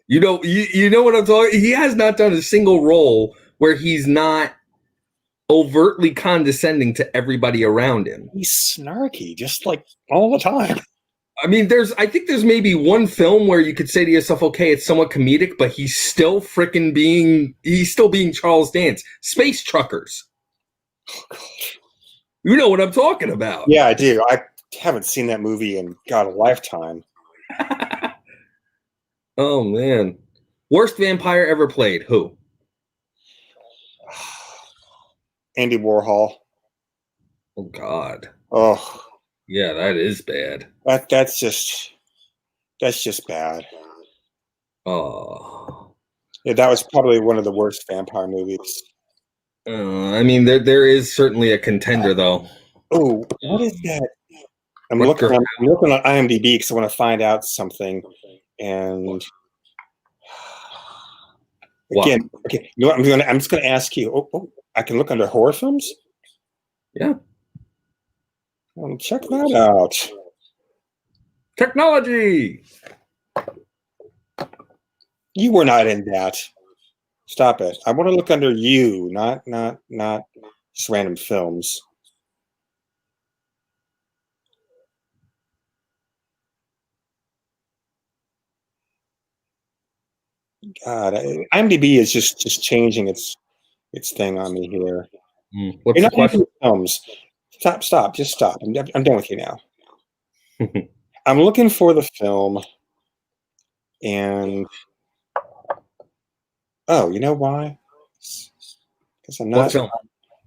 You know what I'm talking. He has not done a single role where he's not overtly condescending to everybody around him. He's snarky, just like all the time. I mean, I think there's maybe one film where you could say to yourself, okay, it's somewhat comedic, but he's still being Charles Dance. Space Truckers. Oh, God. You know what I'm talking about. Yeah, I do. I haven't seen that movie in, God, a lifetime. Oh, man. Worst vampire ever played? Who? Andy Warhol. Oh, God. Oh. Yeah, that is bad. That's just bad. Oh. Yeah, that was probably one of the worst vampire movies. I mean, there is certainly a contender, though. Oh, what is that? I'm looking. Rutger, I'm looking on IMDb because I want to find out something. And what? again, okay, you know what? I'm just gonna ask you. I can look under horror films. Yeah, Check that out. technology. You were not in that. Stop it. I want to look under you, not just random films. God, IMDb is just changing its thing on me here. What's You're the not question? into films. Stop. Just stop. I'm done with you now. I'm looking for the film, and oh, you know why? Because I'm What not film?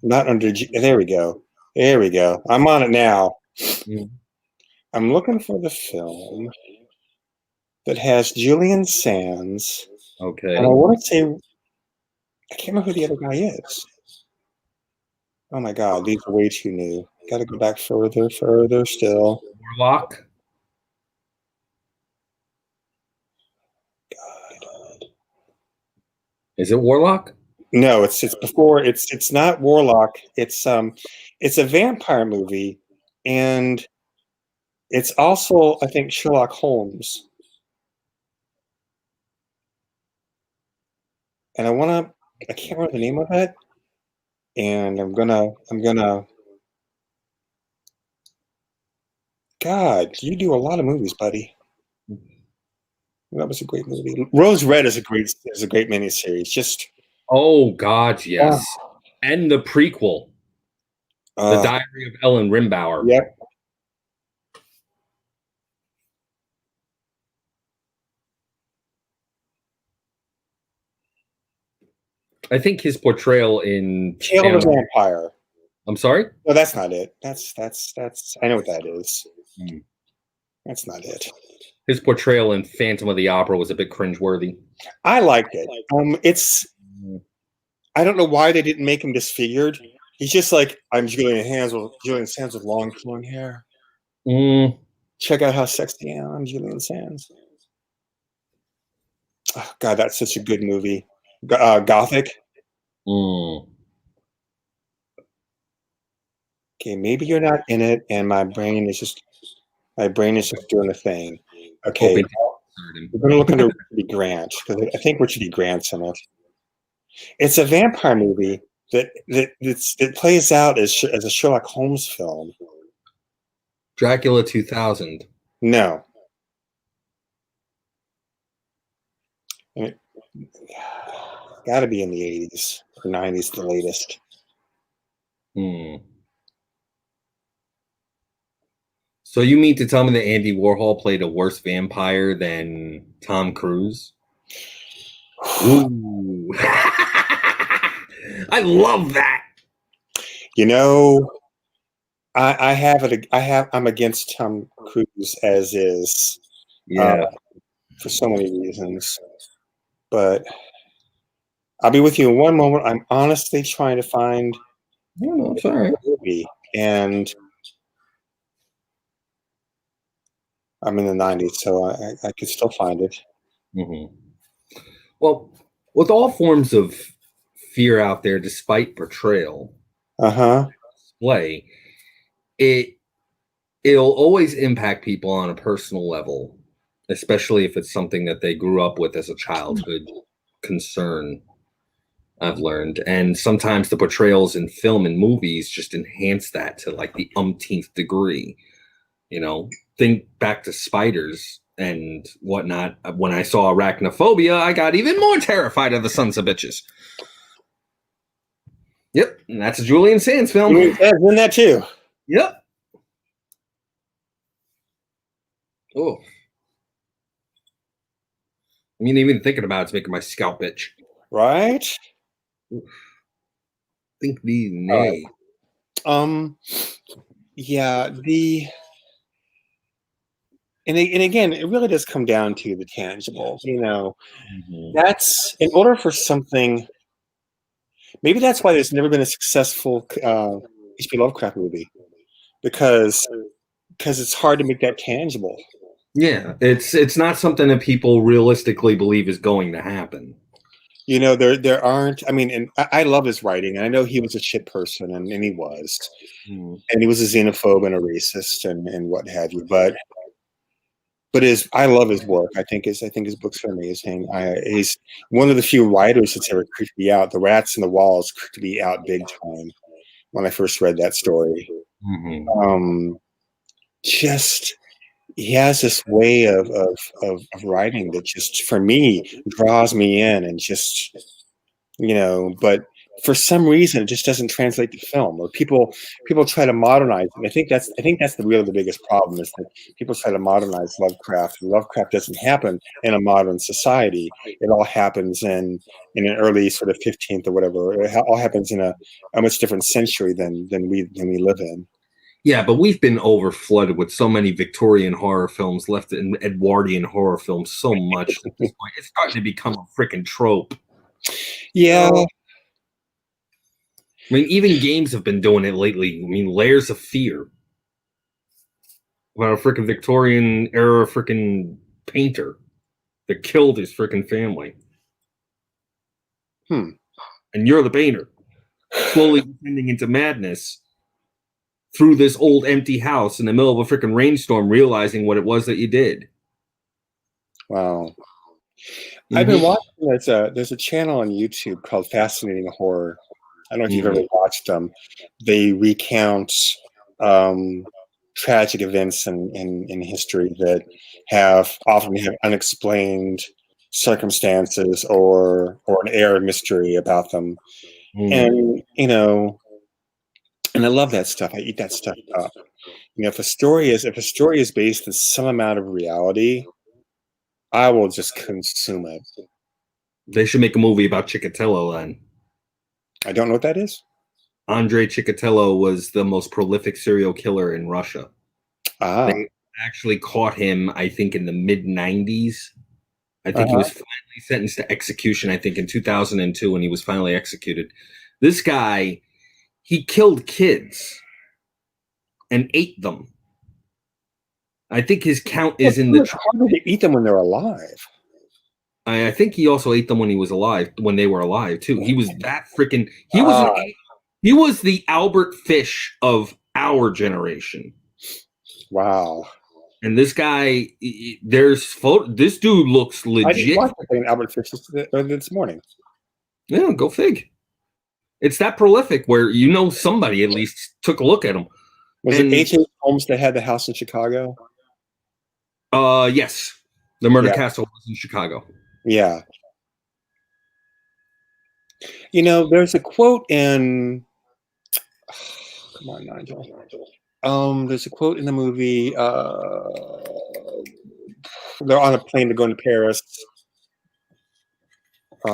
not under. There we go. There we go. I'm on it now. Mm, I'm looking for the film that has Julian Sands, and I okay. want to say I can't remember who the other guy is. Oh my God, these are way too new. Got to go back further still. Warlock. Is it Warlock? No, it's before. It's not Warlock. It's a vampire movie, and it's also I think Sherlock Holmes. And I can't remember the name of it, and I'm gonna. God, you do a lot of movies, buddy. That was a great movie. Rose Red is a great miniseries. Just Oh God, wow. yes. And the prequel, The Uh, Diary of Ellen Rimbauer. yep. I think his portrayal in Tale of a Phantom. Vampire. I'm sorry. No, that's not it. That's. I know what that is. Hmm. That's not it. His portrayal in Phantom of the Opera was a bit cringeworthy. I liked it. It's. I don't know why they didn't make him disfigured. He's just like I'm Julian Sands with long flowing hair. Mm, Check out how sexy I am. I'm Julian Sands. Oh, God, that's such a good movie. Gothic. mm. Okay, maybe you're not in it, and my brain is just doing a thing. Okay, Hoping to insert him. we're gonna look under Richard E. Grant because I think Richard E. Grant's in it. It's a vampire movie that plays out as a Sherlock Holmes film. Dracula 2000. No, it, got to be in the 80s or 90s, the latest. Hmm. So you mean to tell me that Andy Warhol played a worse vampire than Tom Cruise? Ooh. I love that. You know, I have it. I'm against Tom Cruise as is uh, Yeah. for so many reasons, but I'll be with you in one moment. I'm honestly trying to find No, no, it's all right. a movie, and I'm in the 90s, so I could still find it. Mhm. Well, with all forms of fear out there, despite portrayal, Uh huh. display, it it'll always impact people on a personal level, especially if it's something that they grew up with as a childhood concern. I've learned, and sometimes the portrayals in film and movies just enhance that to like the umpteenth degree. You know, think back to spiders and whatnot. When I saw arachnophobia, I got even more terrified of the sons of bitches. Yep, and that's a Julian Sands film. Ed's in that too, Yep. Oh, I mean, even thinking about it's making my scalp itch. right? Think these All right. nay. Yeah. and again, it really does come down to the tangible. Mhm. That's in order for something. Maybe that's why there's never been a successful H.P. Lovecraft movie because it's hard to make that tangible. Yeah, it's not something that people realistically believe is going to happen. There aren't. I mean, and I love his writing, and I know he was a shit person, and Mm. he was a xenophobe and a racist and what have you. But I love his work. I think his books are amazing. He's one of the few writers that's ever creeped me out. The Rats in the Walls creeped me out big time when I first read that story. Mhm. Um, just he has this way of writing that just for me draws me in and just but for some reason it just doesn't translate to film, or people try to modernize it. I think that's the biggest problem, is that people try to modernize Lovecraft, and Lovecraft doesn't happen in a modern society. It all happens in an early sort of 15th or whatever. It all happens in a much different century than we live in. Yeah, but we've been over flooded with so many Victorian horror films, left in Edwardian horror films so much at this point. It's starting to become a freaking trope. Yeah. I mean, even games have been doing it lately. I mean, Layers of Fear, about a freaking Victorian era freaking painter that killed his freaking family, Hmm. and you're the painter, slowly descending into madness through this old empty house in the middle of a freaking rainstorm, realizing what it was that you did. Wow. I've been Mm-hmm. watching. There's a channel on YouTube called Fascinating Horror. I don't know if you've ever Mm-hmm. watched them. They recount um, tragic events in history that often have unexplained circumstances or an air of mystery about them. Mm-hmm. And and I love that stuff. I eat that stuff up. If a story is based in some amount of reality, I will just consume it. They should make a movie about Chikatilo then. I don't know what that is. Andrei Chikatilo was the most prolific serial killer in Russia. Ah. They actually caught him, I think, in the mid 90s. I think he Uh-huh. was finally sentenced to execution, I think, in 2002, and he was finally executed. This guy, he killed kids and ate them. I think his count Well, is in the. it's harder to eat them when they're alive. I think he also ate them when he was alive, when they were alive too. He was that freaking. He was Ah, an. He was the Albert Fish of our generation. wow. And this guy, there's photo. This dude looks I just legit. watched the thing Albert Fish this morning. Yeah, go fig. It's that prolific where somebody at least took a look at him. Was it And H.H. Holmes that had the house in Chicago? yes, the Murder Yeah, Castle was in Chicago. yeah. There's a quote in. Come on, Nigel. There's a quote in the movie. They're on a plane to go to Paris.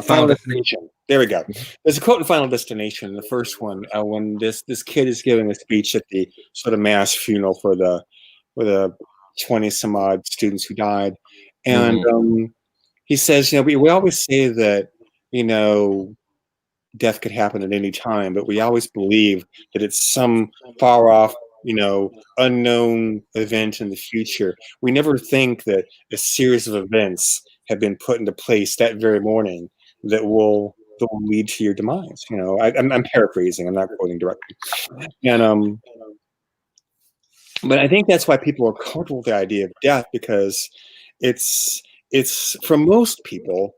Final Destination. There we go. There's a quote in Final Destination, the first one, when this kid is giving a speech at the sort of mass funeral for the 20 some odd students who died, and Mm-hmm. he says, we always say that death could happen at any time, but we always believe that it's some far off, unknown event in the future. We never think that a series of events have been put into place that very morning that will lead to your demise. I'm paraphrasing. I'm not quoting directly. And but I think that's why people are comfortable with the idea of death, because it's for most people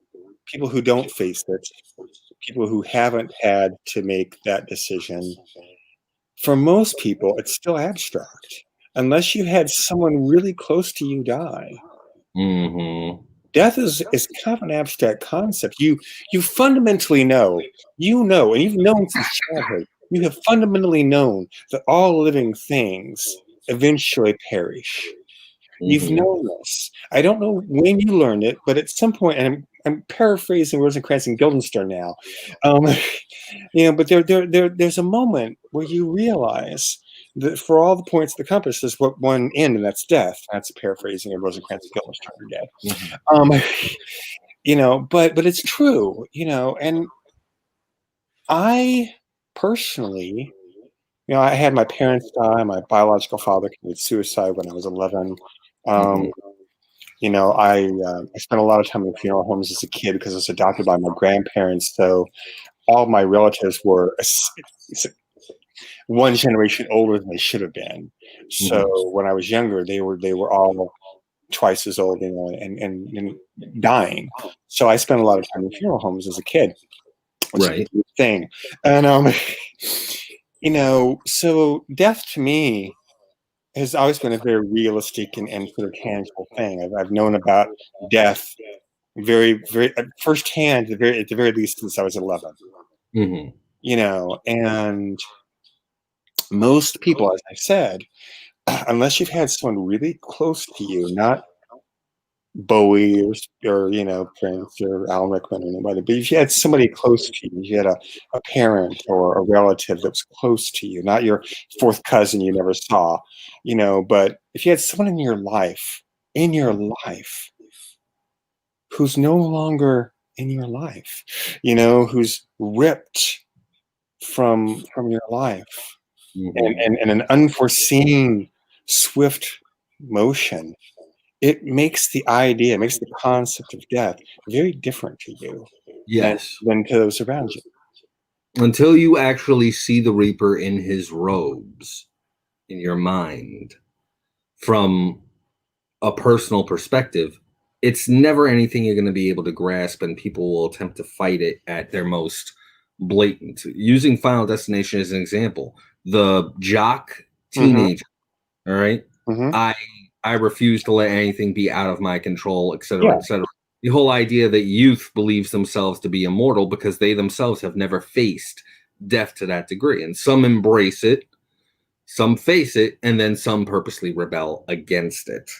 who don't face it, people who haven't had to make that decision, for most people, it's still abstract. Unless you had someone really close to you die, Mm-hmm. death is kind of an abstract concept. You fundamentally know, and you've known since childhood. You have fundamentally known that all living things eventually perish. You've Mm-hmm. known this. I don't know when you learned it, but at some point, and I'm paraphrasing Rosencrantz and Guildenstern now, but there's a moment where you realize for all the points of the compass, there's what one end, and that's death. That's paraphrasing of Rosencrantz and Guildenstern for death. But it's true, and I personally, I had my parents die. My biological father committed suicide when I was 11. Um, I spent a lot of time in funeral homes as a kid because I was adopted by my grandparents. So all of my relatives were one generation older than they should have been. So when I was younger, they were all twice as old, and dying. So I spent a lot of time in funeral homes as a kid, which is a good thing. And so death to me has always been a very realistic and sort of tangible thing. I've known about death very, very firsthand, at the very least, since I was 11. And most people, as I said, unless you've had someone really close to you, not Bowie or Prince or Alan Rickman or anybody, but if you had somebody close to you, you had a parent or a relative that was close to you, not your fourth cousin you never saw, but if you had someone in your life who's no longer in your life, who's ripped from your life, and an unforeseen swift motion, it makes the concept of death very different to you than to those around you. Until you actually see the Reaper in his robes in your mind from a personal perspective, it's never anything you're going to be able to grasp, and people will attempt to fight it at their most blatant. Using Final Destination as an example, the jock teenager, all right? I refuse to let anything be out of my control, et cetera, et cetera. The whole idea that youth believes themselves to be immortal because they themselves have never faced death to that degree. And some embrace it, some face it, and then some purposely rebel against it.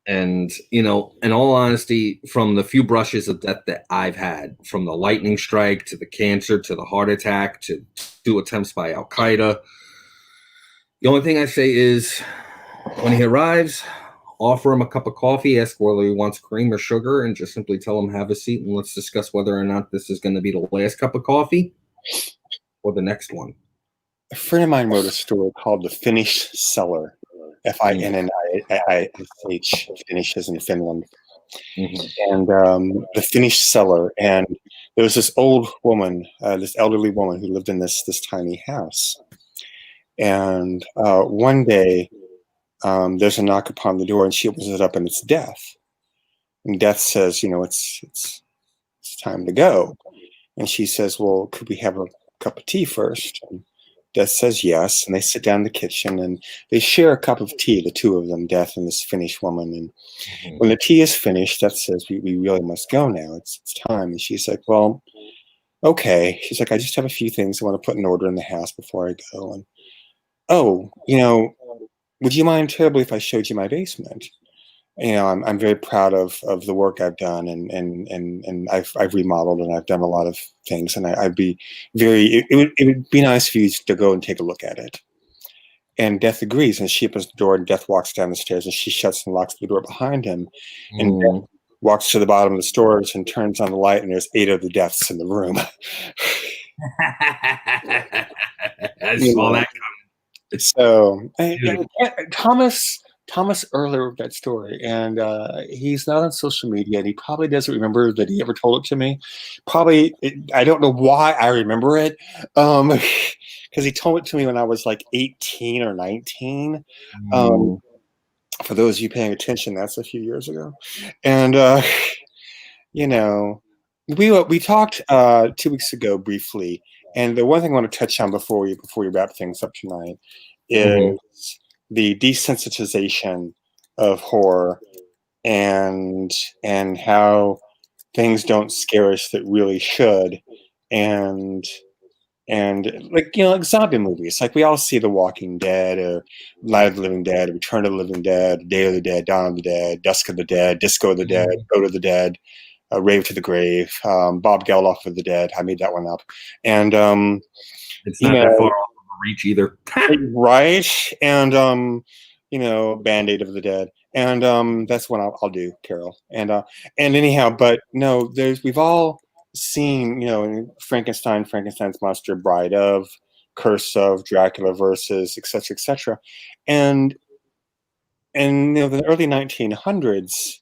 And, in all honesty, from the few brushes of death that I've had, from the lightning strike to the cancer to the heart attack to 2 attempts by Al Qaeda, the only thing I say is, when he arrives, offer him a cup of coffee, ask whether he wants cream or sugar, and just simply tell him, have a seat, and let's discuss whether or not this is going to be the last cup of coffee or the next one. A friend of mine wrote a story called The Finnish Cellar, Finnish, Finnish is in Finland. And The Finnish Cellar. And there was this old woman, this elderly woman who lived in this tiny house. And one day, there's a knock upon the door, and she opens it up, and it's Death. And Death says, it's time to go. And she says, well, could we have a cup of tea first? And Death says yes, and they sit down in the kitchen, and they share a cup of tea, the two of them, Death and this Finnish woman. And when the tea is finished, Death says, we really must go now. It's time. And she's like, well, okay. She's like, I just have a few things I want to put in order in the house before I go. And, would you mind terribly if I showed you my basement? I'm very proud of the work I've done, and I've remodeled, and I've done a lot of things, and I'd be very. It would be nice for you to go and take a look at it. And Death agrees, and she opens the door, and Death walks down the stairs, and she shuts and locks the door behind him, and Death walks to the bottom of the stairs and turns on the light, and there's 8 of the Deaths in the room. I saw that coming. So Thomas Early wrote that story, and he's not on social media, and he probably doesn't remember that he ever told it to me. I don't know why I remember it, because he told it to me when I was like 18 or 19. For those of you paying attention, that's a few years ago. And we talked 2 weeks ago briefly. And the one thing I want to touch on before we wrap things up tonight is the desensitization of horror and how things don't scare us that really should, and like zombie movies, like we all see The Walking Dead or Night of the Living Dead, Return of the Living Dead, Day of the Dead, Dawn of the Dead, Dusk of the Dead, Disco of the Dead, Go to the Dead, Rave to the Grave, Bob Geldof of the Dead. I made that one up. And it's not that far off of a reach either. Right? And Band-Aid of the Dead. And that's what I'll do, Carol. And anyhow, but no, we've all seen, Frankenstein's Monster, Bride of, Curse of, Dracula versus, etc., etc. And the early 1900s,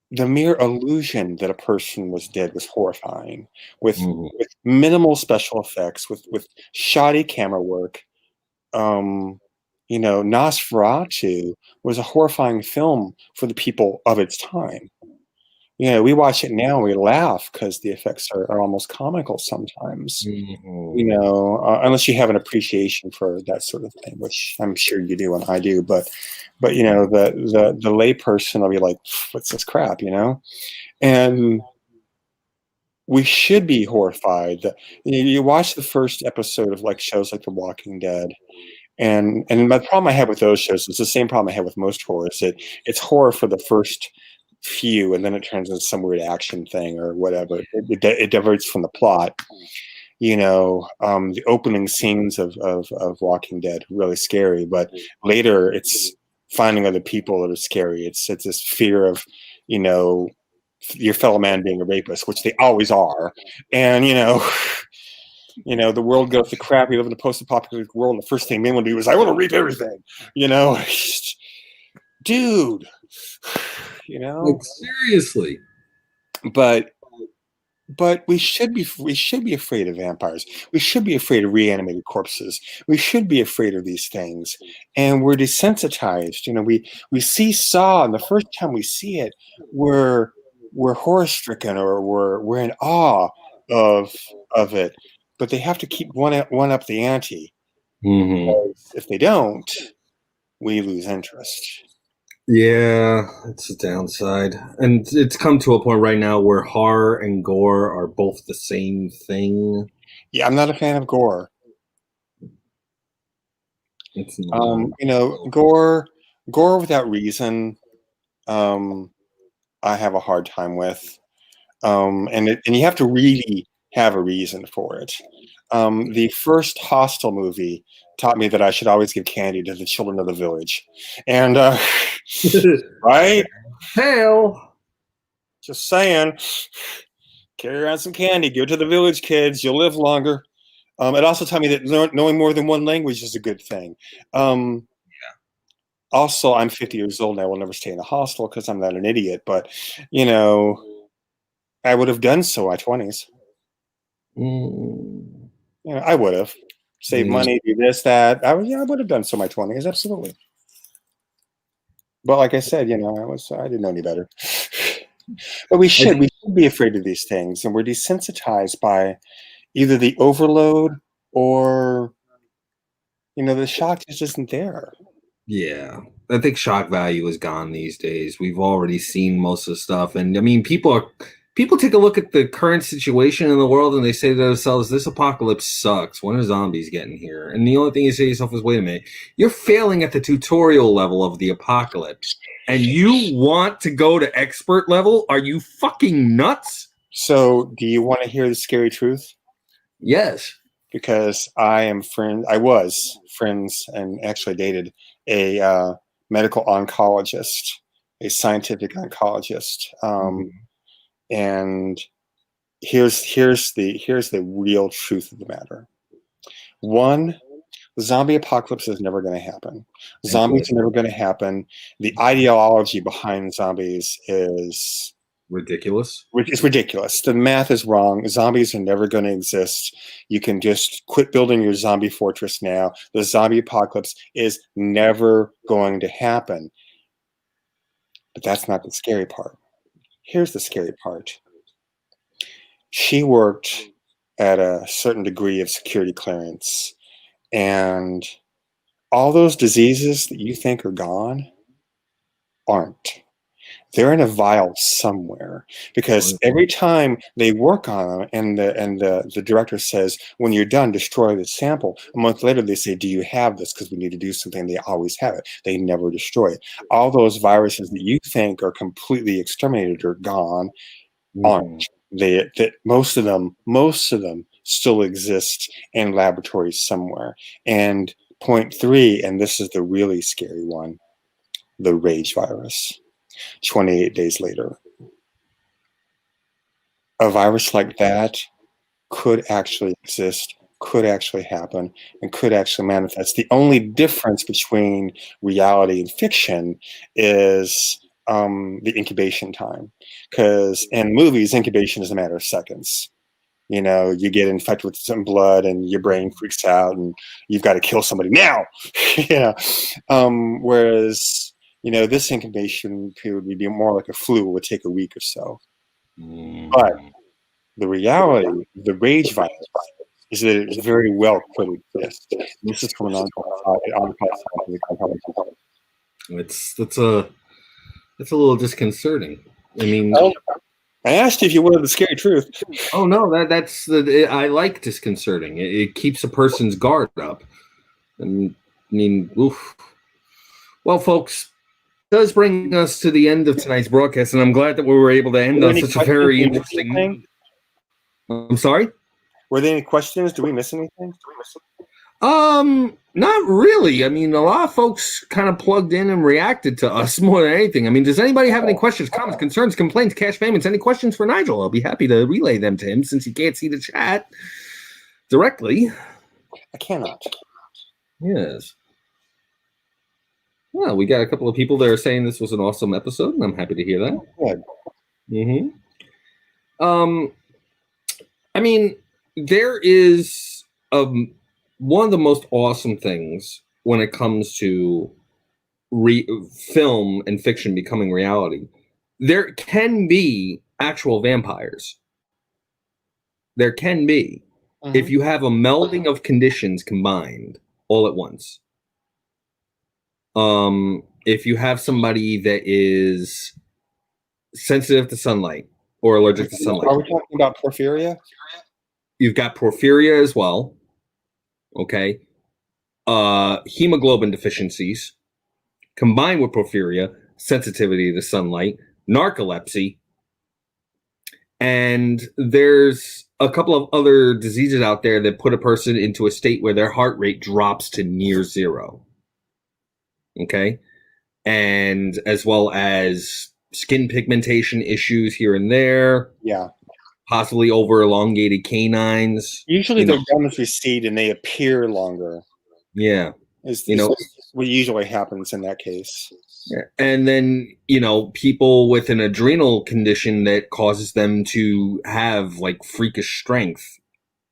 the mere illusion that a person was dead was horrifying, with Mhm. with minimal special effects, with shoddy camera work. Nosferatu was a horrifying film for the people of its time. We watch it now and we laugh because the effects are almost comical sometimes. Mhm. Unless you have an appreciation for that sort of thing, which I'm sure you do and I do. But the layperson will be like, "What's this crap?" And we should be horrified. You watch the first episode of like shows like The Walking Dead, and the problem I have with those shows is the same problem I have with most horror. Is that it's horror for the first few, and then it turns into some weird action thing or whatever. It diverts from the plot. The opening scenes of Walking Dead are really scary, but later it's finding other people that are scary. It's this fear of, your fellow man being a rapist, which they always are, and the world goes to crap. We live in a post-apocalyptic world. And the first thing men will do is, I want to rape everything, dude. Like, seriously. But we should be afraid of vampires. We should be afraid of reanimated corpses. We should be afraid of these things, and we're desensitized. We see Saw, and the first time we see it, we're horror stricken, or we're in awe of it. But they have to keep one up the ante. Mhm. If they don't, we lose interest. Yeah, it's a downside. And it's come to a point right now where horror and gore are both the same thing. Yeah, I'm not a fan of gore. It's not. Gore without reason, I have a hard time with. And you have to really have a reason for it. The first Hostel movie taught me that I should always give candy to the children of the village, and right, Hell. just saying, carry around some candy, give it to the village kids, you'll live longer. It also taught me that knowing more than one language is a good thing. Also, I'm 50 years old and I will never stay in a hostel because I'm not an idiot, but I would have done so in my 20s. Mm. I would have saved Mm. money, do this, that. I would have done so in my 20s, absolutely. But like I said, I didn't know any better. But we should be afraid of these things, and we're desensitized by either the overload or the shock just isn't there. Yeah, I think shock value is gone these days. We've already seen most of the stuff, and I mean, people take a look at the current situation in the world and they say to themselves, "This apocalypse sucks. When are zombies getting here?" And the only thing you say to yourself is, "Wait a minute, you're failing at the tutorial level of the apocalypse, and you want to go to expert level? Are you fucking nuts?" So, do you want to hear the scary truth? Yes. Because I was friends and actually dated a medical oncologist, a scientific oncologist, and here's the real truth of the matter. One, the zombie apocalypse is never going to happen. Zombies are never going to happen. The ideology behind zombies is ridiculous. It's ridiculous. The math is wrong. Zombies are never going to exist. You can just quit building your zombie fortress now. The zombie apocalypse is never going to happen. But that's not the scary part. Here's the scary part. She worked at a certain degree of security clearance, and all those diseases that you think are gone aren't. They're in a vial somewhere, because every time they work on them, and the director says, when you're done, destroy the sample. A month later, they say, do you have this? Because we need to do something. They always have it. They never destroy it. All those viruses that you think are completely exterminated or gone aren't. Most of them still exist in laboratories somewhere. And point three, and this is the really scary one, the rage virus, 28 days later. A virus like that could actually exist, could actually happen, and could actually manifest. The only difference between reality and fiction is the incubation time. Because in movies, incubation is a matter of seconds. You know, you get infected with some blood and your brain freaks out and you've got to kill somebody now. Yeah. Whereas, you know, this incubation period would be more like a flu, it would take a week or so. But the reality, the rage virus, is that it very well could exist. This is from an It's a little disconcerting. I mean, I asked you if you wanted the scary truth. oh no, that's the I like disconcerting. It keeps a person's guard up. I mean, oof. Well, folks, does bring us to the end of tonight's broadcast, and I'm glad that we were able to end on such a very interesting. I'm sorry? Were there any questions? Did we miss anything? Not really. I mean, a lot of folks kind of plugged in and reacted to us more than anything. I mean, does anybody have any questions, comments, concerns, complaints, cash payments, any questions for Nigel? I'll be happy to relay them to him since he can't see the chat directly. I cannot. Yes. Well, we got a couple of people that are saying this was an awesome episode, and I'm happy to hear that. Good. I mean, there is one of the most awesome things when it comes to film and fiction becoming reality. There can be actual vampires. There can be. If you have a melding of conditions combined all at once. If you have somebody that is sensitive to sunlight or allergic to sunlight. Are we talking about porphyria? You've got porphyria as well. Okay. Hemoglobin deficiencies combined with porphyria, sensitivity to sunlight, narcolepsy, and there's a couple of other diseases out there that put a person into a state where their heart rate drops to near zero. Okay. And as well as skin pigmentation issues here and there. Yeah. Possibly over elongated canines. Usually their gums recede and they appear longer. Yeah. Is what usually happens in that case. Yeah. And then, people with an adrenal condition that causes them to have like freakish strength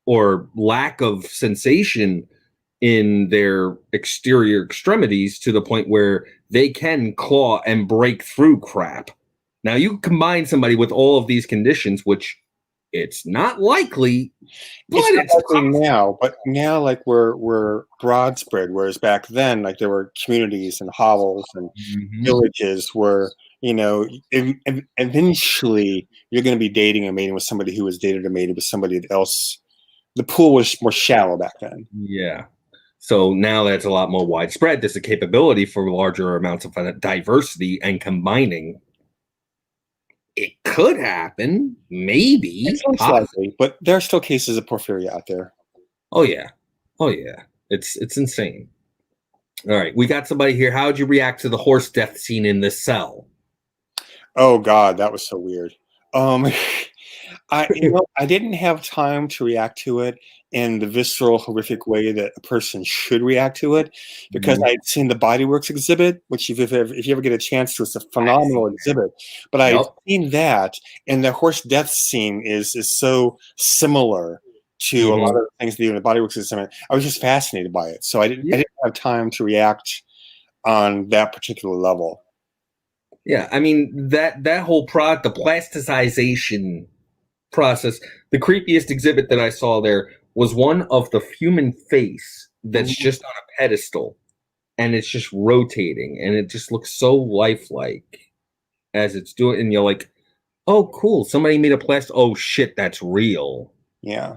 or lack of sensation in their exterior extremities to the point where they can claw and break through crap. Now you combine somebody with all of these conditions, which it's not likely, but it's likely now. But now, like we're broad spread, whereas back then, like there were communities and hovels and villages where eventually you're going to be dating or mating with somebody who was dated or mated with somebody else. The pool was more shallow back then. Yeah. So now that's a lot more widespread. There's a capability for larger amounts of diversity and combining. It could happen, maybe. It's unlikely, but there are still cases of porphyria out there. Oh yeah. It's insane. All right, we got somebody here. How would you react to the horse death scene in The Cell? Oh God, that was so weird. I didn't have time to react to it in the visceral, horrific way that a person should react to it, because I'd seen the Bodyworks exhibit, which if you ever get a chance to, it's a phenomenal exhibit. But I'd seen that, and the horse death scene is so similar to a lot of things that do in the Bodyworks exhibit. I was just fascinated by it, so I didn't have time to react on that particular level. Yeah, I mean that whole product, the plasticization process, the creepiest exhibit that I saw there was one of the human face that's just on a pedestal and it's just rotating and it just looks so lifelike as it's doing, and you're like, oh cool, somebody made a plastic. Oh shit, that's real. Yeah.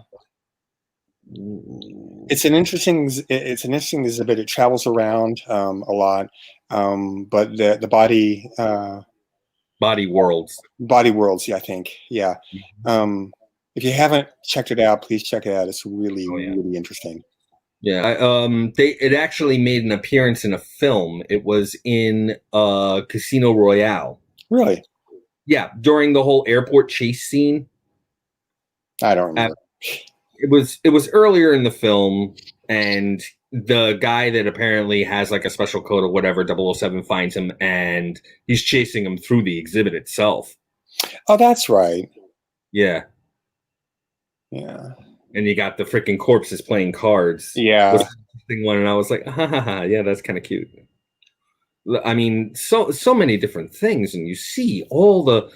It's an interesting exhibit. It travels around a lot, but the body worlds, yeah, I think, yeah. If you haven't checked it out, please check it out. It's really, Oh yeah. really interesting. Yeah, it actually made an appearance in a film. It was in Casino Royale. Really? Yeah, during the whole airport chase scene. I don't remember. It was earlier in the film, and the guy that apparently has like a special code or whatever, 007 finds him, and he's chasing him through the exhibit itself. Oh, that's right. Yeah, Yeah. and you got the freaking corpses playing cards. Was Yeah. an interesting one, and I was like, ha ha ha, yeah, that's kind of cute. I mean, so many different things, and you see all the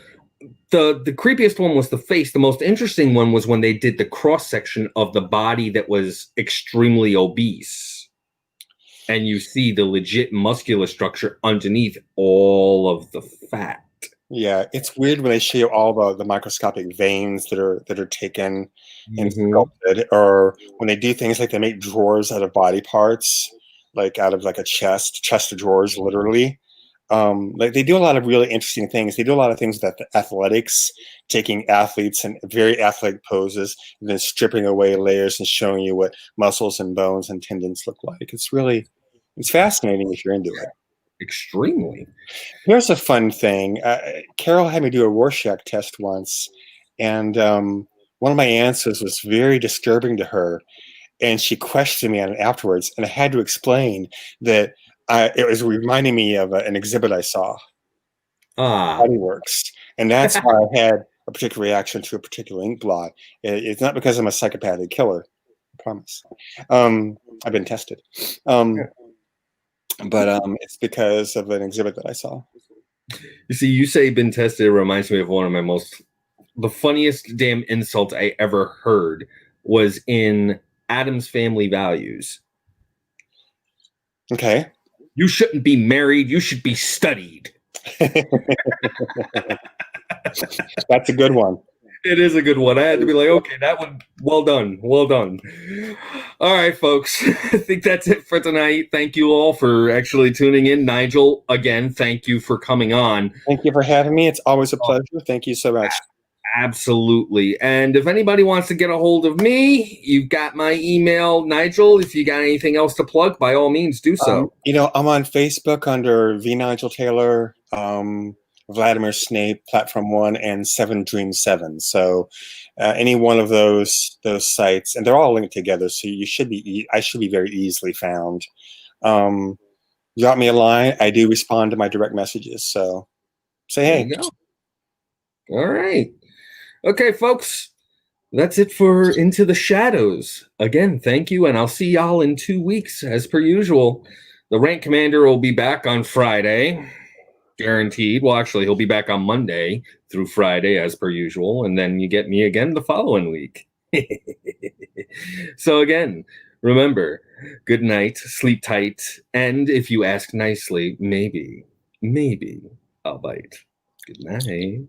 creepiest one was the face. The most interesting one was when they did the cross section of the body that was extremely obese, and you see the legit muscular structure underneath all of the fat. Yeah. It's weird when they show you all the microscopic veins that are taken and Mm-hmm. sculpted, or when they do things like they make drawers out of body parts, like out of like a chest of drawers, literally. Like they do a lot of really interesting things. They do a lot of things with athletics, taking athletes in very athletic poses, and then stripping away layers and showing you what muscles and bones and tendons look like. It's fascinating if you're into it. Extremely. Here's a fun thing. Carol had me do a Rorschach test once, and one of my answers was very disturbing to her, and she questioned me on it afterwards, and I had to explain that it was reminding me of an exhibit I saw. Ah, Body works, and that's why I had a particular reaction to a particular ink blot. It's not because I'm a psychopathic killer, I promise. I've been tested, um, but it's because of an exhibit that I saw. you see, you say been tested. It reminds me of one of the funniest damn insult I ever heard was in Adam's Family Values. Okay. You shouldn't be married. You should be studied. That's a good one. It is a good one. I had to be like, okay, that one, well done. Well done. All right, folks. I think that's it for tonight. Thank you all for actually tuning in. Nigel, again, thank you for coming on. Thank you for having me. It's always a pleasure. Thank you so much. Absolutely. And if anybody wants to get a hold of me, you've got my email, Nigel. If you got anything else to plug, by all means, do so. I'm on Facebook under V Nigel Taylor, Vladimir Snape, Platform One, and Seven Dream Seven. So any one of those sites, and they're all linked together, so I should be very easily found. Drop me a line. I do respond to my direct messages. So say There hey. you go. All right. Okay, folks. That's it for Into the Shadows. Again, thank you, and I'll see y'all in 2 weeks, as per usual. The rank commander will be back on Friday, guaranteed. Well, actually, he'll be back on Monday through Friday, as per usual, and then you get me again the following week. So again, remember, good night, sleep tight, and if you ask nicely, maybe I'll bite. Good night.